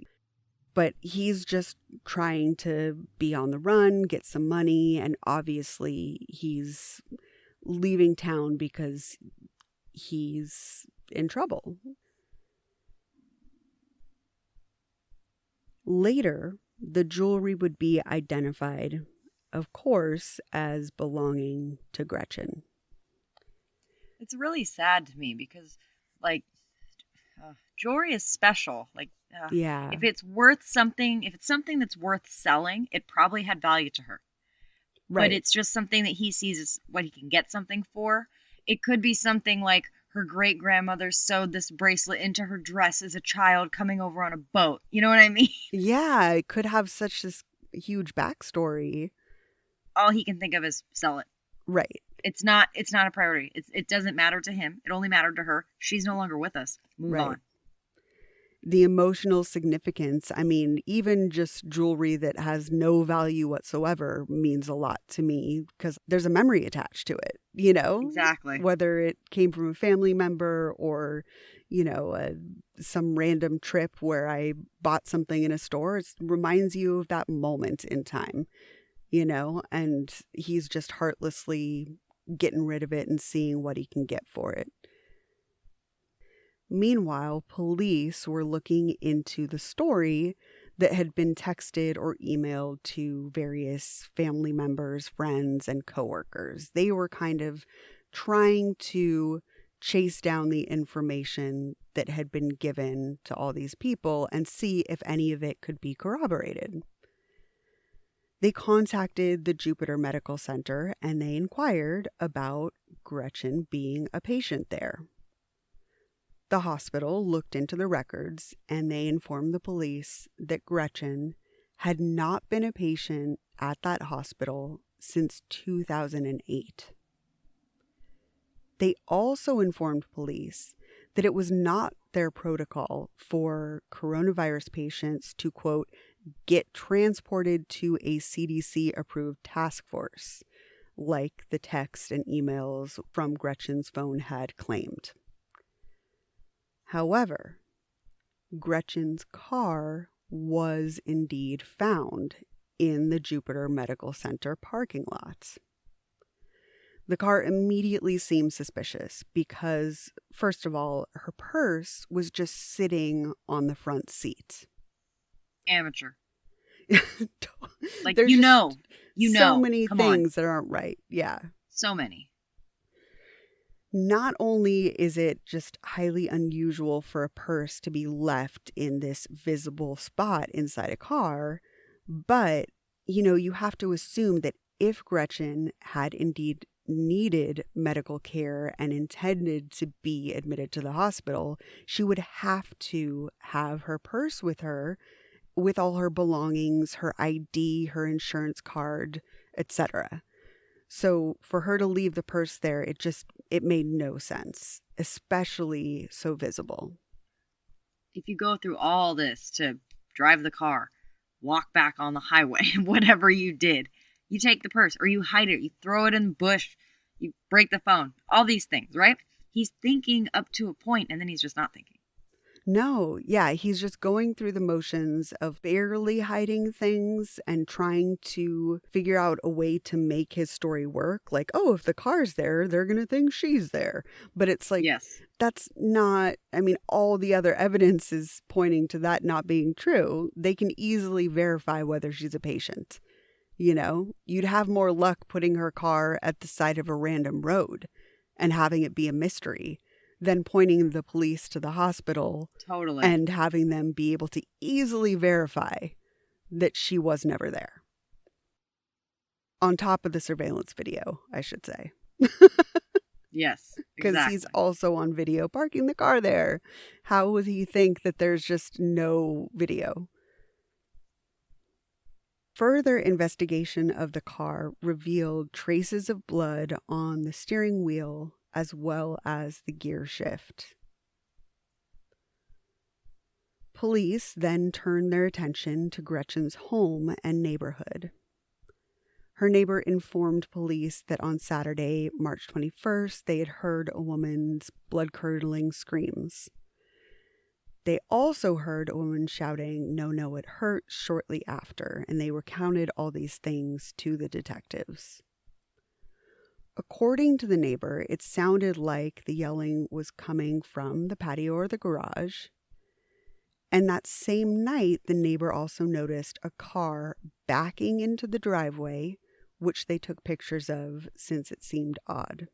But he's just trying to be on the run, get some money, and obviously he's leaving town because he's in trouble. Later, the jewelry would be identified, of course, as belonging to Gretchen. It's really sad to me because, like, jewelry is special. Like, yeah. If it's worth something, if it's something that's worth selling, it probably had value to her. Right. But it's just something that he sees as what he can get something for. It could be something like her great-grandmother sewed this bracelet into her dress as a child coming over on a boat. You know what I mean? Yeah, it could have such this huge backstory. All he can think of is sell it. Right. It's not a priority. It doesn't matter to him. It only mattered to her. She's no longer with us. Move on. The emotional significance, I mean, even just jewelry that has no value whatsoever means a lot to me because there's a memory attached to it, you know? Exactly. Whether it came from a family member or, you know, some random trip where I bought something in a store, it reminds you of that moment in time, you know? And he's just heartlessly getting rid of it and seeing what he can get for it. Meanwhile, police were looking into the story that had been texted or emailed to various family members, friends, and coworkers. They were kind of trying to chase down the information that had been given to all these people and see if any of it could be corroborated. They contacted the Jupiter Medical Center and they inquired about Gretchen being a patient there. The hospital looked into the records and they informed the police that Gretchen had not been a patient at that hospital since 2008. They also informed police that it was not their protocol for coronavirus patients to, quote, get transported to a CDC-approved task force, like the text and emails from Gretchen's phone had claimed. However, Gretchen's car was indeed found in the Jupiter Medical Center parking lot. The car immediately seemed suspicious because, first of all, her purse was just sitting on the front seat. Amateur. Like, There's so many Come things on. that aren't right. Yeah. So many. Not only is it just highly unusual for a purse to be left in this visible spot inside a car, but, you know, you have to assume that if Gretchen had indeed needed medical care and intended to be admitted to the hospital, she would have to have her purse with her with all her belongings, her ID, her insurance card, etc. So for her to leave the purse there, it made no sense, especially so visible. If you go through all this to drive the car, walk back on the highway, whatever you did, you take the purse or you hide it, you throw it in the bush, you break the phone, all these things, right? He's thinking up to a point and then he's just not thinking. No, yeah, he's just going through the motions of barely hiding things and trying to figure out a way to make his story work. Like, oh, if the car's there, they're going to think she's there. But it's like, yes, that's not, I mean, all the other evidence is pointing to that not being true. They can easily verify whether she's a patient. You know, you'd have more luck putting her car at the side of a random road and having it be a mystery than pointing the police to the hospital. Totally. And having them be able to easily verify that she was never there. On top of the surveillance video, I should say. Yes, Because exactly. he's also on video parking the car there. How would he think that there's just no video? Further investigation of the car revealed traces of blood on the steering wheel as well as the gear shift. Police then turned their attention to Gretchen's home and neighborhood. Her neighbor informed police that on Saturday, March 21st, they had heard a woman's blood-curdling screams. They also heard a woman shouting, "No, no, it hurts," shortly after, and they recounted all these things to the detectives. According to the neighbor, it sounded like the yelling was coming from the patio or the garage. And that same night, the neighbor also noticed a car backing into the driveway, which they took pictures of since it seemed odd.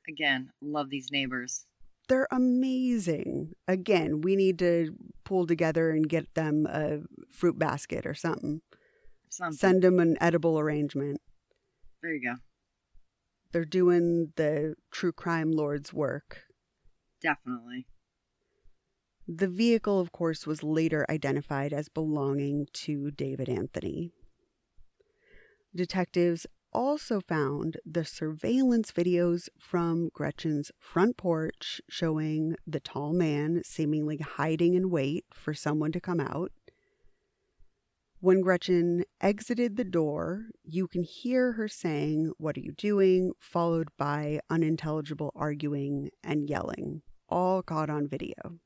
Again, love these neighbors. They're amazing. Again, we need to pull together and get them a fruit basket or something. Send them an edible arrangement. There you go. They're doing the true crime lord's work. Definitely. The vehicle, of course, was later identified as belonging to David Anthony. Detectives also found the surveillance videos from Gretchen's front porch showing the tall man seemingly hiding in wait for someone to come out. When Gretchen exited the door, you can hear her saying, "What are you doing?" followed by unintelligible arguing and yelling, all caught on video.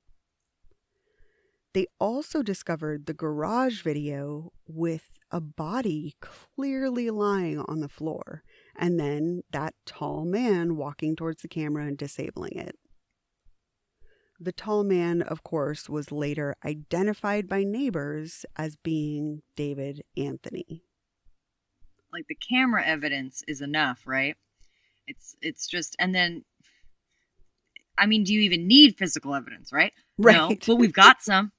They also discovered the garage video with a body clearly lying on the floor, and then that tall man walking towards the camera and disabling it. The tall man, of course, was later identified by neighbors as being David Anthony. Like, the camera evidence is enough, right? It's just, and then, I mean, do you even need physical evidence, right? Right. No, but we've got some.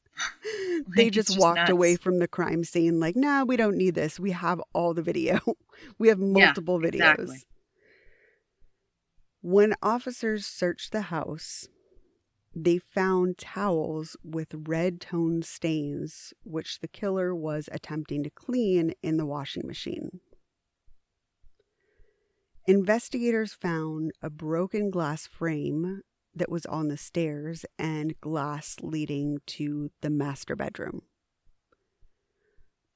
They Like, just it's walked nuts. away from the crime scene like, nah, we don't need this. We have all the video. We have multiple videos. Exactly. When officers searched the house, they found towels with red tone stains, which the killer was attempting to clean in the washing machine. Investigators found a broken glass frame that was on the stairs and glass leading to the master bedroom.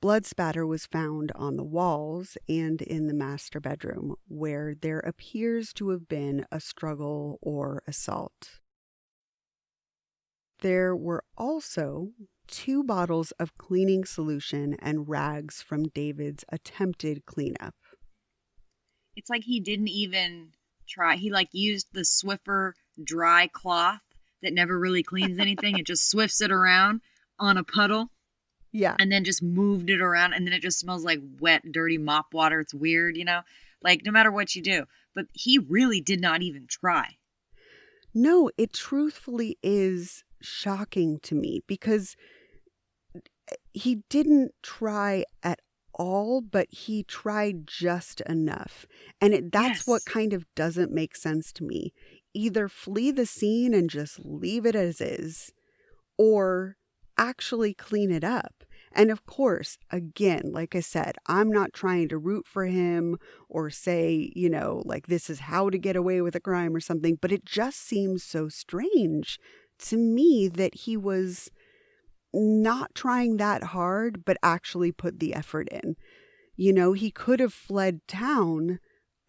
Blood spatter was found on the walls and in the master bedroom, where there appears to have been a struggle or assault. There were also 2 bottles of cleaning solution and rags from David's attempted cleanup. It's like he didn't even try. He used the Swiffer dry cloth that never really cleans anything. It just swifts it around on a puddle. Yeah. And then just moved it around, and then it just smells like wet, dirty mop water. It's weird, Like, no matter what you do. But he really did not even try. No, it truthfully is shocking to me because he didn't try at all, but he tried just enough. And that's what kind of doesn't make sense to me. Either flee the scene and just leave it as is, or actually clean it up. And of course, again, like I said, I'm not trying to root for him or say, like this is how to get away with a crime or something, but it just seems so strange to me that he was not trying that hard, but actually put the effort in. He could have fled town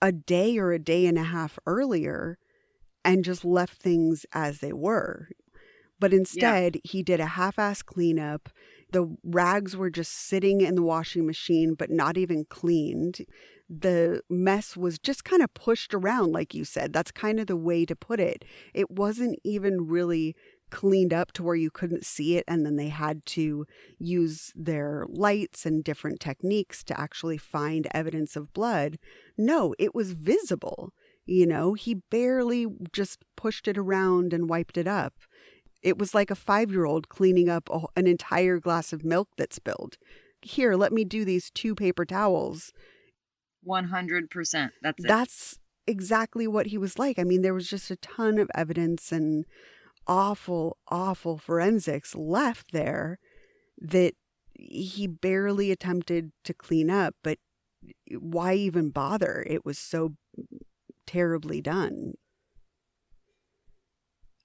a day or a day and a half earlier and just left things as they were. But instead, he did a half-ass cleanup. The rags were just sitting in the washing machine, but not even cleaned. The mess was just kind of pushed around, like you said. That's kind of the way to put it. It wasn't even really cleaned up to where you couldn't see it, and then they had to use their lights and different techniques to actually find evidence of blood. No, it was visible. He barely just pushed it around and wiped it up. It was like a 5-year-old cleaning up an entire glass of milk that spilled. Here, let me do these 2 paper towels. 100%. That's it. That's exactly what he was like. I mean, there was just a ton of evidence and awful, awful forensics left there that he barely attempted to clean up. But why even bother? It was so terribly done.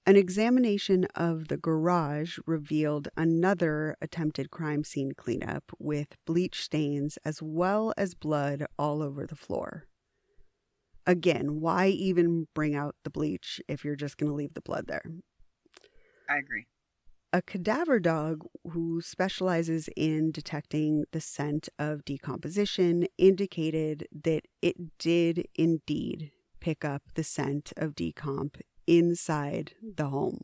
An examination of the garage revealed another attempted crime scene cleanup with bleach stains as well as blood all over the floor. Again, why even bring out the bleach if you're just going to leave the blood there? I agree. A cadaver dog who specializes in detecting the scent of decomposition indicated that it did indeed pick up the scent of decomp inside the home.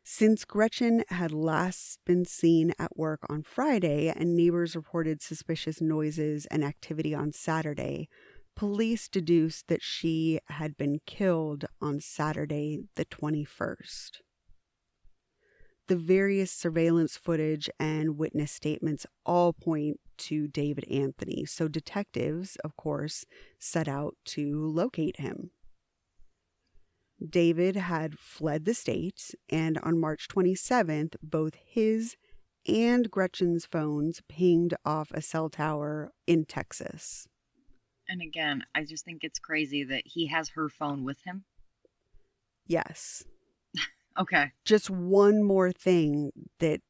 Since Gretchen had last been seen at work on Friday and neighbors reported suspicious noises and activity on Saturday, police deduced that she had been killed on Saturday the 21st. The various surveillance footage and witness statements all point to David Anthony, so detectives, of course, set out to locate him. David had fled the state, and on March 27th, both his and Gretchen's phones pinged off a cell tower in Texas. And again, I just think it's crazy that he has her phone with him. Yes. Okay. Just one more thing that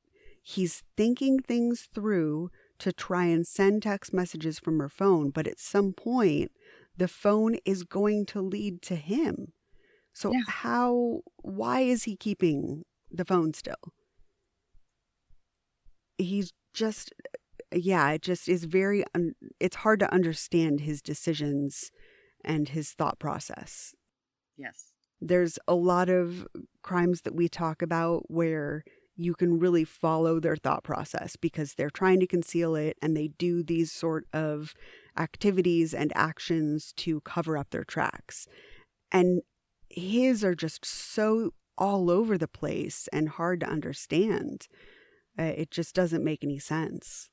he's thinking things through to try and send text messages from her phone, but at some point, the phone is going to lead to him. So why is he keeping the phone still? He's just, it just is very, it's hard to understand his decisions and his thought process. Yes. There's a lot of crimes that we talk about where you can really follow their thought process because they're trying to conceal it and they do these sort of activities and actions to cover up their tracks. And his are just so all over the place and hard to understand. It just doesn't make any sense.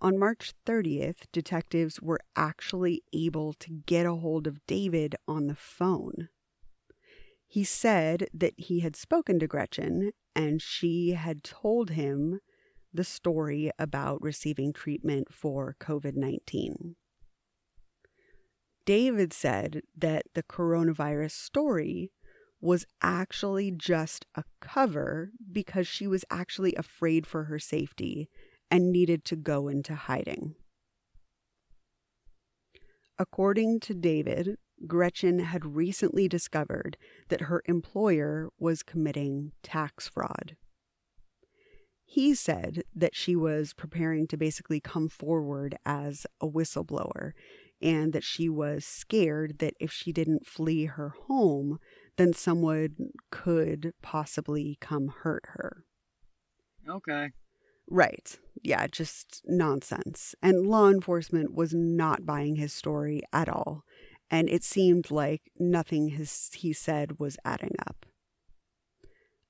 On March 30th, detectives were actually able to get a hold of David on the phone. He said that he had spoken to Gretchen and she had told him the story about receiving treatment for COVID-19. David said that the coronavirus story was actually just a cover because she was actually afraid for her safety and needed to go into hiding. According to David, Gretchen had recently discovered that her employer was committing tax fraud. He said that she was preparing to basically come forward as a whistleblower and that she was scared that if she didn't flee her home, then someone could possibly come hurt her. Okay. Right. Yeah, just nonsense. And law enforcement was not buying his story at all. And it seemed like nothing he said was adding up.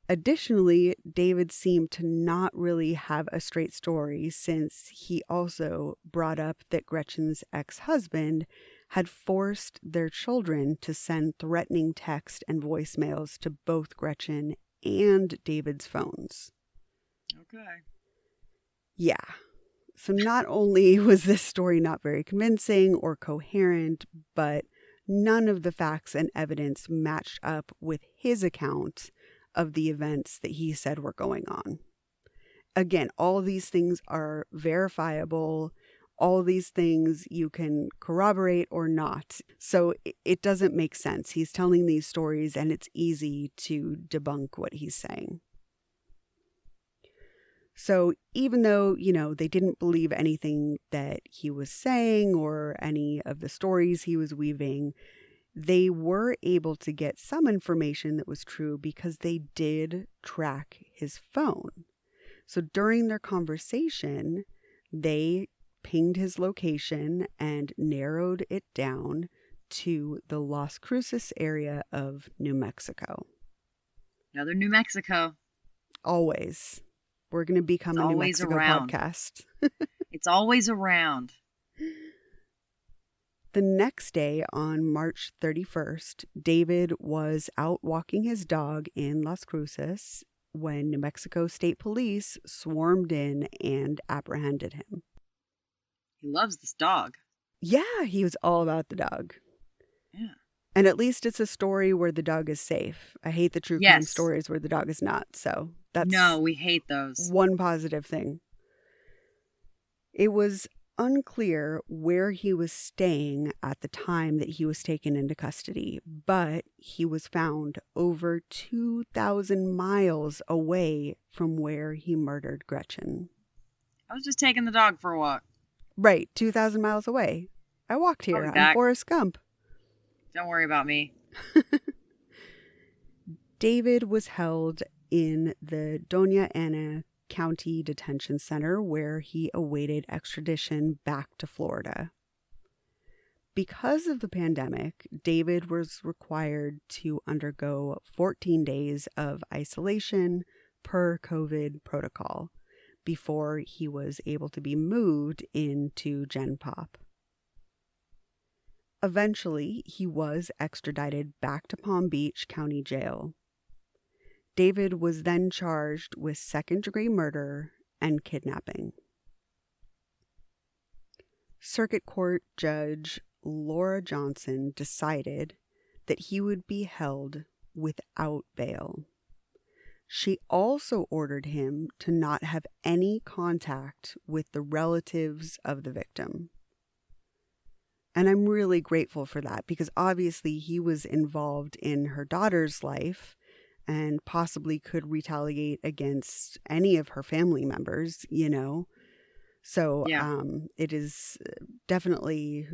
Additionally, David seemed to not really have a straight story since he also brought up that Gretchen's ex-husband had forced their children to send threatening text and voicemails to both Gretchen and David's phones. Okay. Yeah. So not only was this story not very convincing or coherent, but none of the facts and evidence matched up with his account of the events that he said were going on. Again, all of these things are verifiable. All of these things you can corroborate or not. So it doesn't make sense. He's telling these stories and it's easy to debunk what he's saying. So even though, they didn't believe anything that he was saying or any of the stories he was weaving, they were able to get some information that was true because they did track his phone. So during their conversation, they pinged his location and narrowed it down to the Las Cruces area of New Mexico. Another New Mexico. Always. We're going to become a New Mexico podcast. It's always around. The next day, on March 31st, David was out walking his dog in Las Cruces when New Mexico State Police swarmed in and apprehended him. He loves this dog. Yeah, he was all about the dog. Yeah. And at least it's a story where the dog is safe. I hate the true crime stories where the dog is not. So No, we hate those. One positive thing. It was unclear where he was staying at the time that he was taken into custody, but he was found over 2,000 miles away from where he murdered Gretchen. I was just taking the dog for a walk. Right, 2,000 miles away. I walked here. I'm Forrest Gump. Don't worry about me. David was held in the Doña Ana County Detention Center where he awaited extradition back to Florida. Because of the pandemic, David was required to undergo 14 days of isolation per COVID protocol before he was able to be moved into Gen Pop. Eventually, he was extradited back to Palm Beach County Jail. David was then charged with second-degree murder and kidnapping. Circuit Court Judge Laura Johnson decided that he would be held without bail. She also ordered him to not have any contact with the relatives of the victim. And I'm really grateful for that, because obviously he was involved in her daughter's life and possibly could retaliate against any of her family members, you know. So it is definitely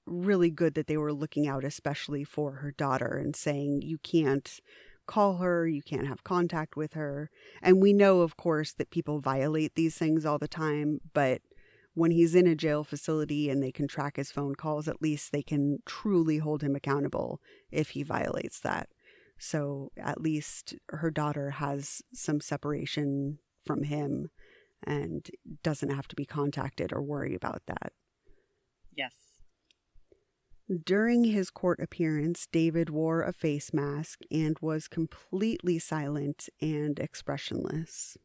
really good that they were looking out, especially for her daughter, and saying you can't call her, you can't have contact with her. And we know, of course, that people violate these things all the time, but when he's in a jail facility and they can track his phone calls, at least they can truly hold him accountable if he violates that. So at least her daughter has some separation from him and doesn't have to be contacted or worry about that. Yes. During his court appearance, David wore a face mask and was completely silent and expressionless.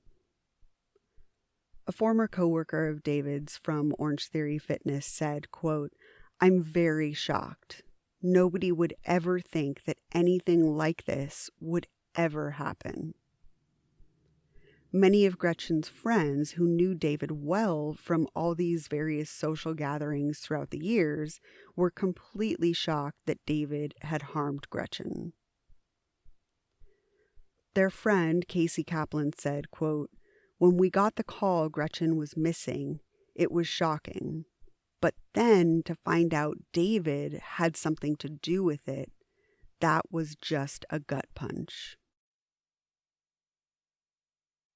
A former coworker of David's from Orange Theory Fitness said, quote, "I'm very shocked. Nobody would ever think that anything like this would ever happen." Many of Gretchen's friends who knew David well from all these various social gatherings throughout the years were completely shocked that David had harmed Gretchen. Their friend, Casey Kaplan, said, quote, "When we got the call Gretchen was missing, it was shocking. But then to find out David had something to do with it, that was just a gut punch."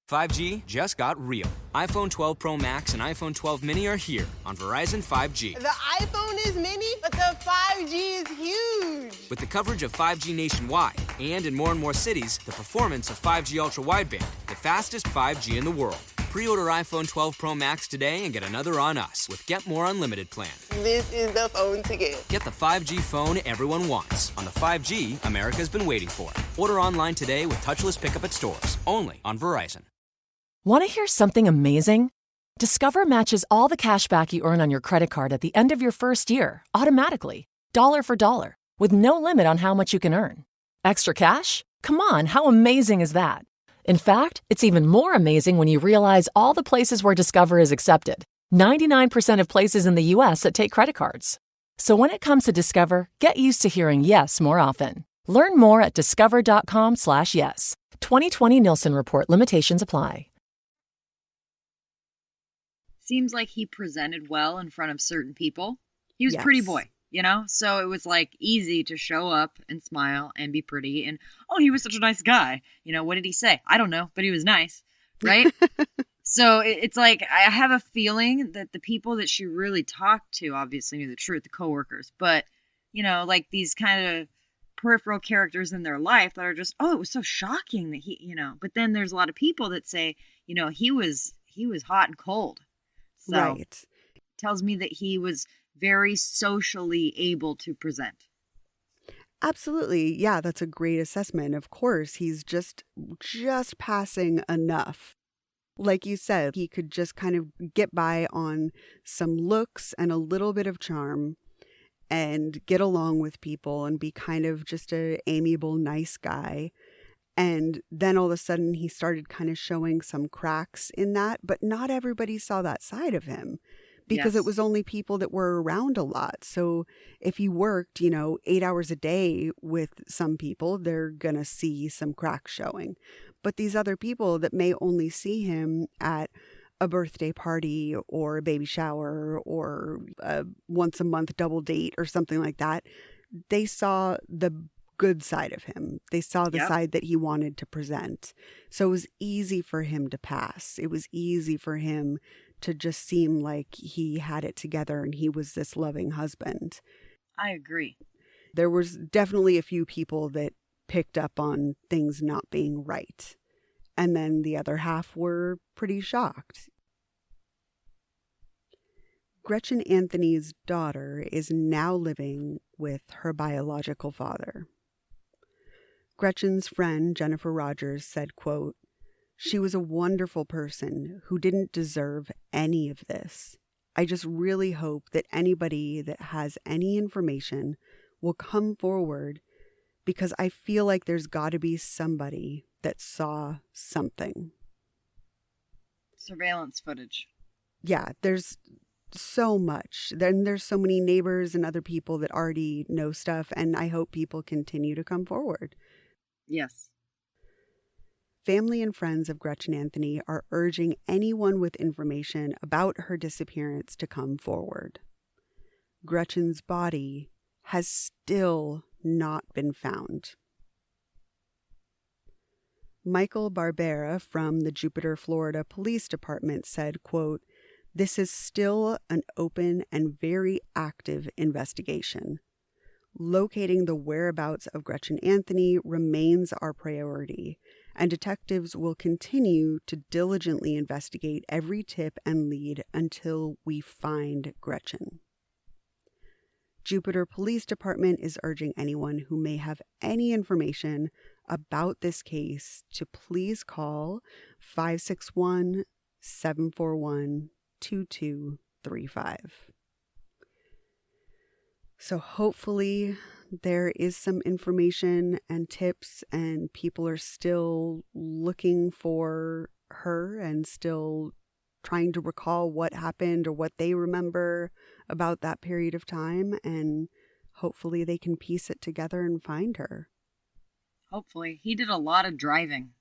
5G just got real. iPhone 12 Pro Max and iPhone 12 Mini are here on Verizon 5G. The iPhone is mini, but the 5G is huge. With the coverage of 5G nationwide and in more cities, the performance of 5G Ultra Wideband, the fastest 5G in the world. Pre-order iPhone 12 Pro Max today and get another on us with Get More Unlimited plan. This is the phone to get. Get the 5G phone everyone wants on the 5G America's been waiting for. Order online today with touchless pickup at stores, only on Verizon. Want to hear something amazing? Discover matches all the cash back you earn on your credit card at the end of your first year, automatically, dollar for dollar, with no limit on how much you can earn. Extra cash? Come on, how amazing is that? In fact, it's even more amazing when you realize all the places where Discover is accepted. 99% of places in the U.S. that take credit cards. So when it comes to Discover, get used to hearing yes more often. Learn more at discover.com/yes. 2020 Nielsen Report. Limitations apply. Seems like he presented well in front of certain people. He was a Yes. pretty boy, you know? So it was like easy to show up and smile and be pretty. And, oh, he was such a nice guy. You know, what did he say? I don't know, but he was nice, right? So it's like, I have a feeling that the people that she really talked to obviously knew the truth, the coworkers. But, you know, like these kind of peripheral characters in their life that are just, oh, it was so shocking that he, you know. But then there's a lot of people that say, you know, he was hot and cold. So Right. tells me that he was very socially able to present. Absolutely. Yeah, that's a great assessment. Of course, he's just passing enough. Like you said, he could just kind of get by on some looks and a little bit of charm and get along with people and be kind of just a amiable, nice guy. And then all of a sudden he started kind of showing some cracks in that, but not everybody saw that side of him because Yes. it was only people that were around a lot. So if you worked, 8 hours a day with some people, they're going to see some cracks showing. But these other people that may only see him at a birthday party or a baby shower or a once a month double date or something like that, they saw the good side of him. They saw the Yep. side that he wanted to present. So it was easy for him to pass. It was easy for him to just seem like he had it together and he was this loving husband. I agree. There was definitely a few people that picked up on things not being right. And then the other half were pretty shocked. Gretchen Anthony's daughter is now living with her biological father. Gretchen's friend, Jennifer Rogers, said, quote, "She was a wonderful person who didn't deserve any of this, I just really hope that anybody that has any information will come forward, because I feel like there's got to be somebody that saw something. Surveillance footage. Yeah, there's so much. Then there's so many neighbors and other people that already know stuff, and I hope people continue to come forward. Yes. Family and friends of Gretchen Anthony are urging anyone with information about her disappearance to come forward. Gretchen's body has still not been found. Michael Barbera from the Jupiter, Florida Police Department said, quote, "This is still an open and very active investigation. Locating the whereabouts of Gretchen Anthony remains our priority, and detectives will continue to diligently investigate every tip and lead until we find Gretchen." Jupiter Police Department is urging anyone who may have any information about this case to please call 561-741-2235. So hopefully there is some information and tips, and people are still looking for her and still trying to recall what happened or what they remember about that period of time, and hopefully they can piece it together and find her. Hopefully. He did a lot of driving.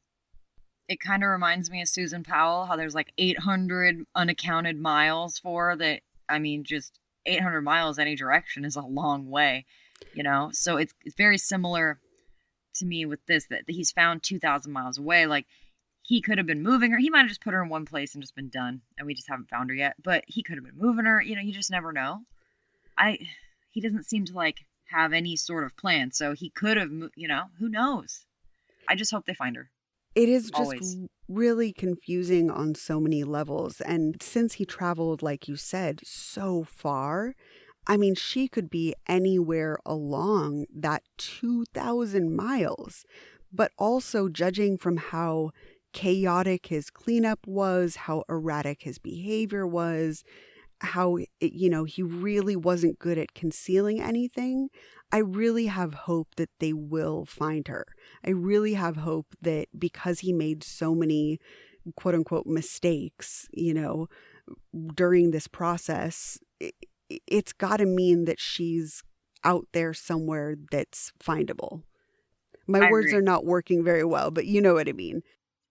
It kind of reminds me of Susan Powell, how there's like 800 unaccounted miles for that. I mean, just 800 miles any direction is a long way, you know? So it's very similar to me with this, that he's found 2,000 miles away. Like, he could have been moving her. He might have just put her in one place and just been done, and we just haven't found her yet. But he could have been moving her. You know, you just never know. He doesn't seem to, like, have any sort of plan. So he could have, you know, who knows? I just hope they find her. It is just Always. really confusing on so many levels. And since he traveled, like you said, so far, I mean, she could be anywhere along that 2,000 miles. But also, judging from how chaotic his cleanup was, how erratic his behavior was, how, you know, he really wasn't good at concealing anything, I really have hope that they will find her. I really have hope that because he made so many quote unquote mistakes, you know, during this process, it's got to mean that she's out there somewhere that's findable. My words agree. are not working very well, but you know what I mean.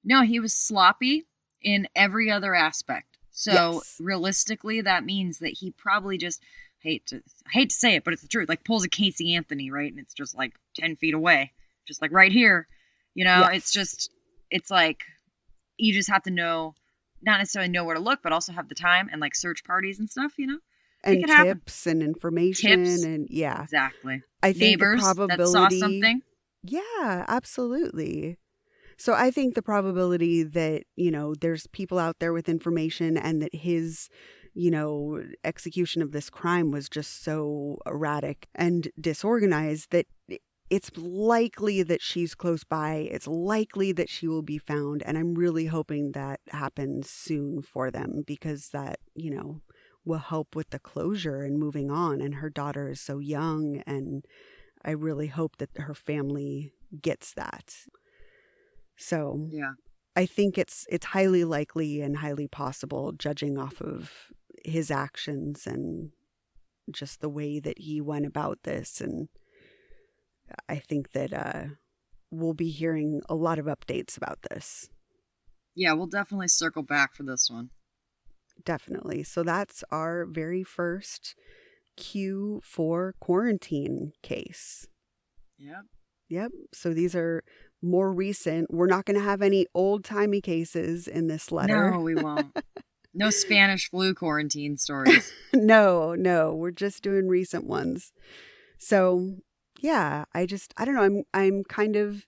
No, he was sloppy in every other aspect. So Yes. realistically, that means that he probably just, hate to say it, but it's the truth, like pulls a Casey Anthony, right? And it's just like 10 feet away, just like right here. You know, Yes. it's like, you just have to know, not necessarily know where to look, but also have the time and like search parties and stuff, you know? And It could happen. tips and information. Tips. And yeah, Exactly. I think Neighbors the probability, that saw something. Yeah, absolutely. So I think the probability that, you know, there's people out there with information and that his, you know, execution of this crime was just so erratic and disorganized that it's likely that she's close by. It's likely that she will be found. And I'm really hoping that happens soon for them, because that, you know, will help with the closure and moving on. And her daughter is so young, and I really hope that her family gets that. So Yeah. I think it's highly likely and highly possible, judging off of his actions and just the way that he went about this. And I think that we'll be hearing a lot of updates about this. Yeah, we'll definitely circle back for this one. Definitely. So that's our very first Q4 quarantine case. Yep. Yep. So these are more recent. We're not going to have any old-timey cases in this letter. No, we won't. No Spanish flu quarantine stories. No, we're just doing recent ones. So, yeah, I don't know. I'm kind of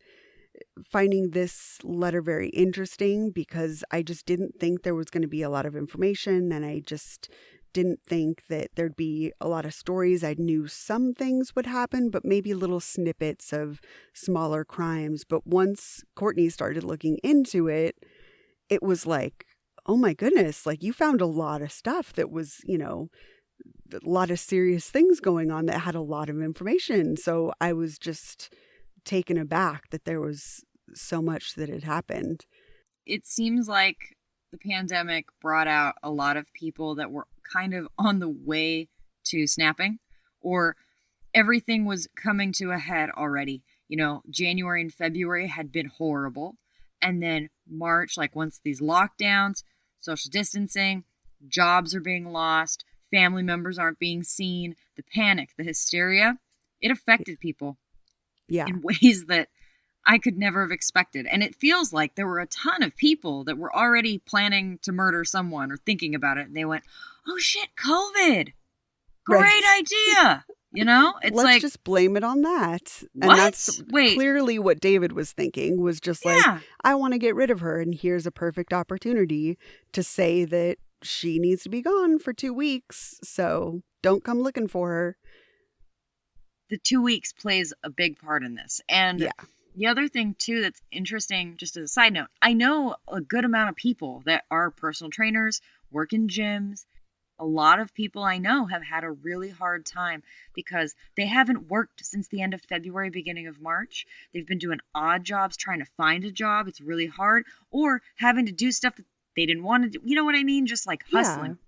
finding this letter very interesting, because I just didn't think there was going to be a lot of information, and I just didn't think that there'd be a lot of stories. I knew some things would happen, but maybe little snippets of smaller crimes. But once Courtney started looking into it, it was like, oh my goodness, like you found a lot of stuff that was, a lot of serious things going on that had a lot of information. So I was just taken aback that there was so much that had happened. It seems like the pandemic brought out a lot of people that were kind of on the way to snapping, or everything was coming to a head already. January and February had been horrible. And then March, like once these lockdowns, social distancing, jobs are being lost, family members aren't being seen, the panic, the hysteria, it affected people in ways that I could never have expected. And it feels like there were a ton of people that were already planning to murder someone or thinking about it. And they went, oh shit, COVID. Great idea. It's Let's like, just blame it on that. What? And that's Wait. clearly what David was thinking, was just like, I want to get rid of her. And here's a perfect opportunity to say that she needs to be gone for 2 weeks. So don't come looking for her. The 2 weeks plays a big part in this. And the other thing, too, that's interesting, just as a side note, I know a good amount of people that are personal trainers, work in gyms. A lot of people I know have had a really hard time because they haven't worked since the end of February, beginning of March. They've been doing odd jobs, trying to find a job. It's really hard. Or having to do stuff that they didn't want to do. You know what I mean? Just like hustling,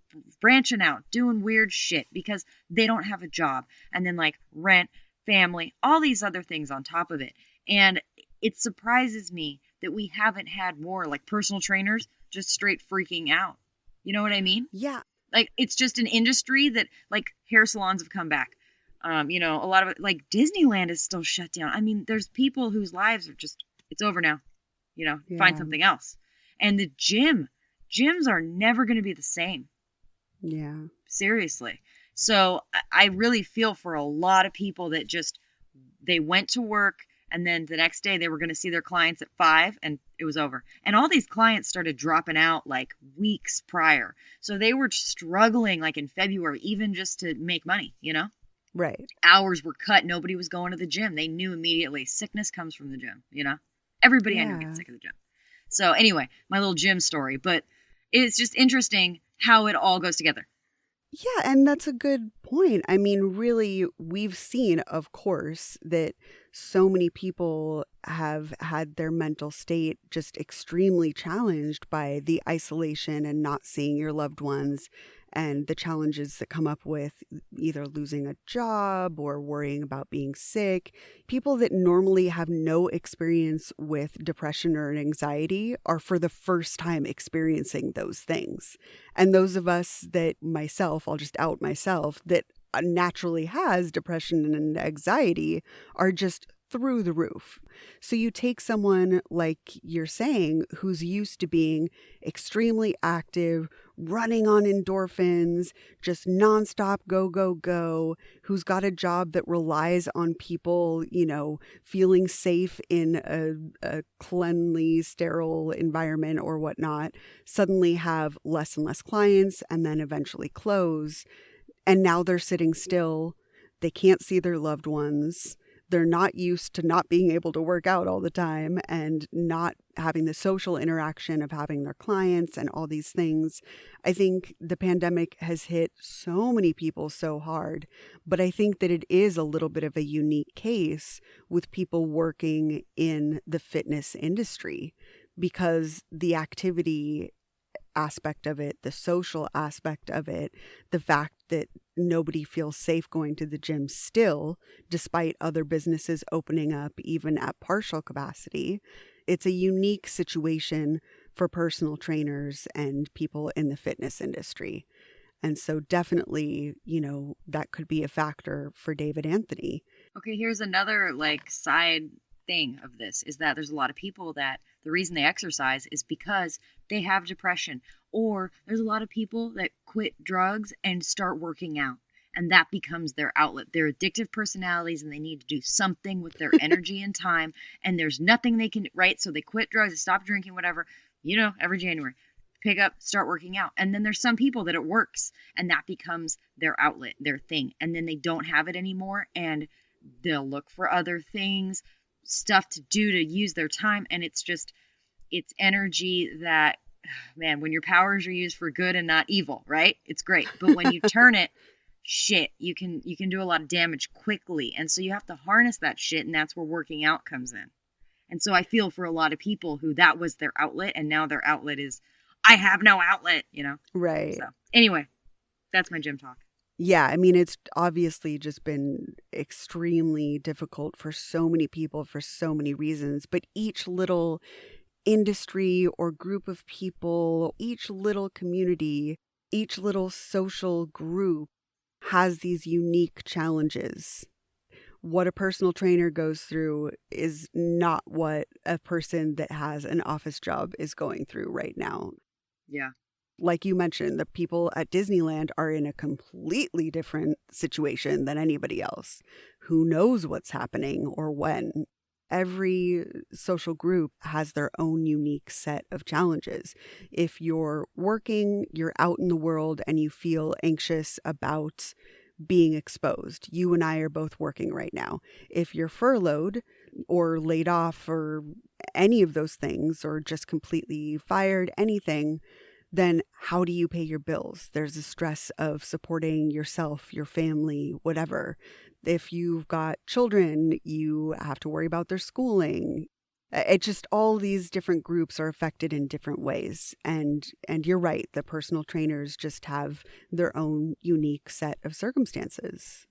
branching out, doing weird shit because they don't have a job. And then like rent, family, all these other things on top of it. And it surprises me that we haven't had more like personal trainers just straight freaking out. You know what I mean? Yeah. Like, it's just an industry that, like, hair salons have come back. A lot of it, like, Disneyland is still shut down. I mean, there's people whose lives are just, it's over now. Find something else. And the gyms are never going to be the same. Yeah. Seriously. So I really feel for a lot of people that just, they went to work and then the next day they were going to see their clients at 5 and it was over. And all these clients started dropping out like weeks prior. So they were struggling like in February, even just to make money, Right. Hours were cut. Nobody was going to the gym. They knew immediately sickness comes from the gym, Everybody I knew gets sick of the gym. So anyway, my little gym story, but it's just interesting how it all goes together. Yeah, and that's a good point. I mean, really, we've seen, of course, that so many people have had their mental state just extremely challenged by the isolation and not seeing your loved ones and the challenges that come up with either losing a job or worrying about being sick. People that normally have no experience with depression or anxiety are for the first time experiencing those things. And those of us that, myself, I'll just out myself, that naturally has depression and anxiety are just through the roof. So you take someone like you're saying who's used to being extremely active, running on endorphins, just nonstop go, go, go, who's got a job that relies on people, feeling safe in a cleanly, sterile environment or whatnot, suddenly have less and less clients and then eventually close. And now they're sitting still. They can't see their loved ones. They're not used to not being able to work out all the time and not having the social interaction of having their clients and all these things. I think the pandemic has hit so many people so hard, but I think that it is a little bit of a unique case with people working in the fitness industry because the activity aspect of it, the social aspect of it, the fact that nobody feels safe going to the gym still, despite other businesses opening up even at partial capacity. It's a unique situation for personal trainers and people in the fitness industry. And so definitely, that could be a factor for David Anthony. Okay, here's another side thing of this is that there's a lot of people that the reason they exercise is because they have depression, or there's a lot of people that quit drugs and start working out, and that becomes their outlet. They're addictive personalities and they need to do something with their energy and time, and there's nothing they can, right? So they quit drugs, they stop drinking, whatever, every January, pick up, start working out. And then there's some people that it works and that becomes their outlet, their thing, and then they don't have it anymore and they'll look for other things, stuff to do to use their time, and it's energy that man, when your powers are used for good and not evil, right? It's great. But when you turn it, shit, you can do a lot of damage quickly. And so you have to harness that shit, and that's where working out comes in. And so I feel for a lot of people who that was their outlet, and now their outlet is, I have no outlet, you know? Right. So anyway, that's my gym talk. Yeah, I mean, it's obviously just been extremely difficult for so many people for so many reasons, but each little industry or group of people, each little community, each little social group has these unique challenges. What a personal trainer goes through is not what a person that has an office job is going through right now. Yeah. Like you mentioned, the people at Disneyland are in a completely different situation than anybody else. Who knows what's happening or when? Every social group has their own unique set of challenges. If you're working, you're out in the world, and you feel anxious about being exposed. You and I are both working right now. If you're furloughed or laid off or any of those things, or just completely fired, anything, then how do you pay your bills? There's the stress of supporting yourself, your family, whatever. If you've got children, you have to worry about their schooling. It just, all these different groups are affected in different ways. And you're right, the personal trainers just have their own unique set of circumstances.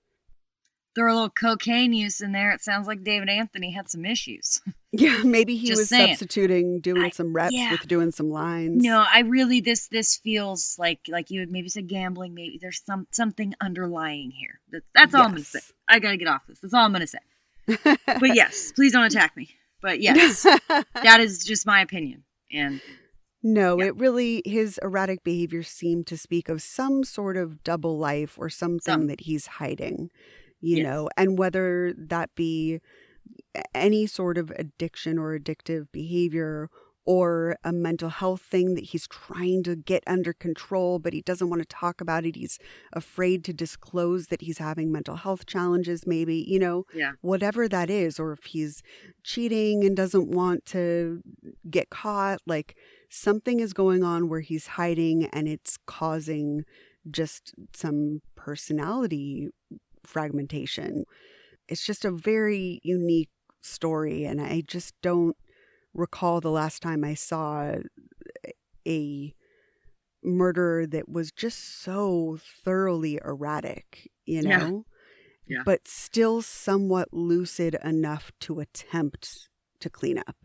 Throw a little cocaine use in there. It sounds like David Anthony had some issues. Yeah, maybe he Just was saying. substituting, doing some reps with doing some lines. No, I really, this feels like you had maybe said gambling. Maybe there's something underlying here. That's all I'm going to say. I got to get off this. That's all I'm going to say. But yes, please don't attack me. But yes, that is just my opinion. And no, it really, his erratic behavior seemed to speak of some sort of double life or something that he's hiding, you know, and whether that be any sort of addiction or addictive behavior or a mental health thing that he's trying to get under control, but he doesn't want to talk about it. He's afraid to disclose that he's having mental health challenges, maybe, you know, whatever that is, or if he's cheating and doesn't want to get caught, like something is going on where he's hiding and it's causing just some personality fragmentation. It's just a very unique story, and I just don't recall the last time I saw a murderer that was just so thoroughly erratic, you know, but still somewhat lucid enough to attempt to clean up.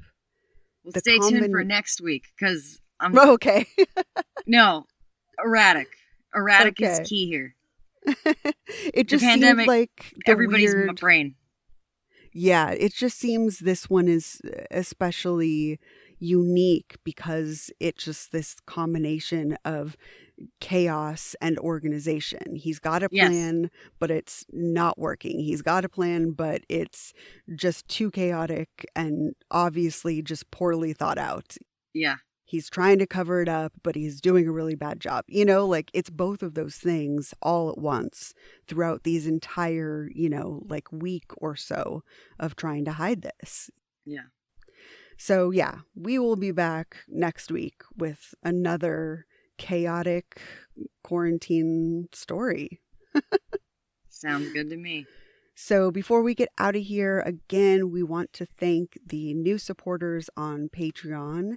Well, stay tuned for next week, because I'm okay. No, erratic is key here. It just seems like everybody's weird brain. Yeah, it just seems this one is especially unique because it's just this combination of chaos and organization. He's got a plan, but it's not working. He's got a plan, but it's just too chaotic and obviously just poorly thought out. Yeah. He's trying to cover it up, but he's doing a really bad job. You know, like it's both of those things all at once throughout these entire, you know, like week or so of trying to hide this. Yeah. So yeah, we will be back next week with another chaotic quarantine story. Sounds good to me. So before we get out of here, again, we want to thank the new supporters on Patreon,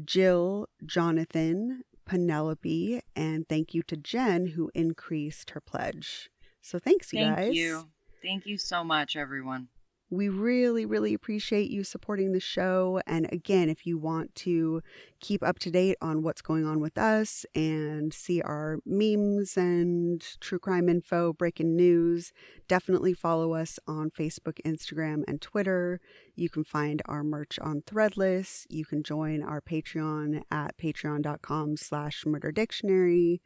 Jill, Jonathan, Penelope, and thank you to Jen, who increased her pledge. So thanks, you guys. Thank you. Thank you so much, everyone. We really, really appreciate you supporting the show. And again, if you want to keep up to date on what's going on with us and see our memes and true crime info, breaking news, definitely follow us on Facebook, Instagram, and Twitter. You can find our merch on Threadless. You can join our Patreon at patreon.com/murderdictionary.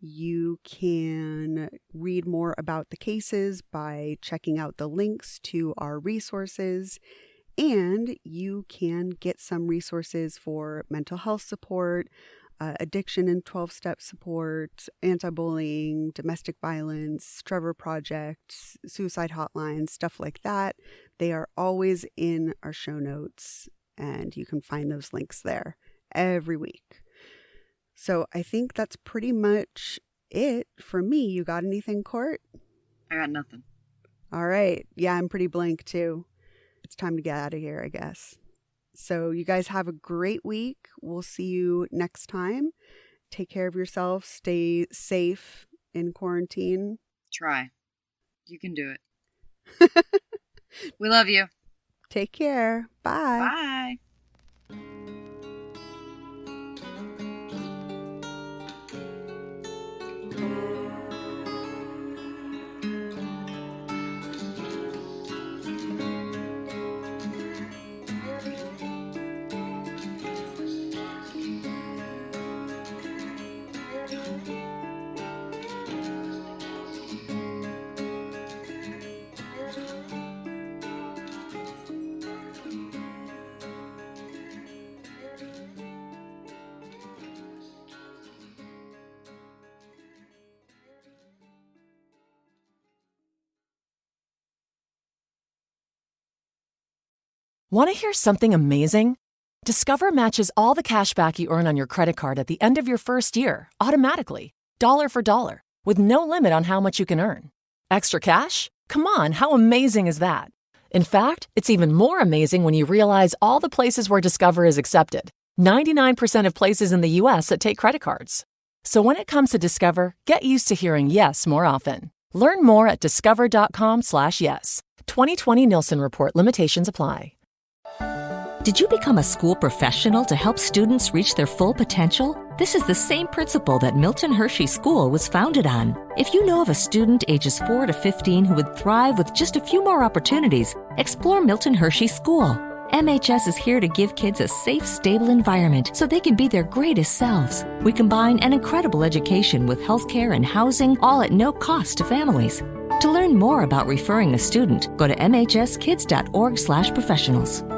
You can read more about the cases by checking out the links to our resources, and you can get some resources for mental health support, addiction and 12-step support, anti-bullying, domestic violence, Trevor Project, suicide hotlines, stuff like that. They are always in our show notes, and you can find those links there every week. So I think that's pretty much it for me. You got anything, Court? I got nothing. All right. Yeah, I'm pretty blank too. It's time to get out of here, I guess. So you guys have a great week. We'll see you next time. Take care of yourself. Stay safe in quarantine. Try. You can do it. We love you. Take care. Bye. Bye. Want to hear something amazing? Discover matches all the cash back you earn on your credit card at the end of your first year, automatically, dollar for dollar, with no limit on how much you can earn. Extra cash? Come on, how amazing is that? In fact, it's even more amazing when you realize all the places where Discover is accepted. 99% of places in the U.S. that take credit cards. So when it comes to Discover, get used to hearing yes more often. Learn more at discover.com/yes. 2020 Nielsen Report. Limitations apply. Did you become a school professional to help students reach their full potential? This is the same principle that Milton Hershey School was founded on. If you know of a student ages 4 to 15 who would thrive with just a few more opportunities, explore Milton Hershey School. MHS is here to give kids a safe, stable environment so they can be their greatest selves. We combine an incredible education with healthcare and housing, all at no cost to families. To learn more about referring a student, go to mhskids.org/professionals.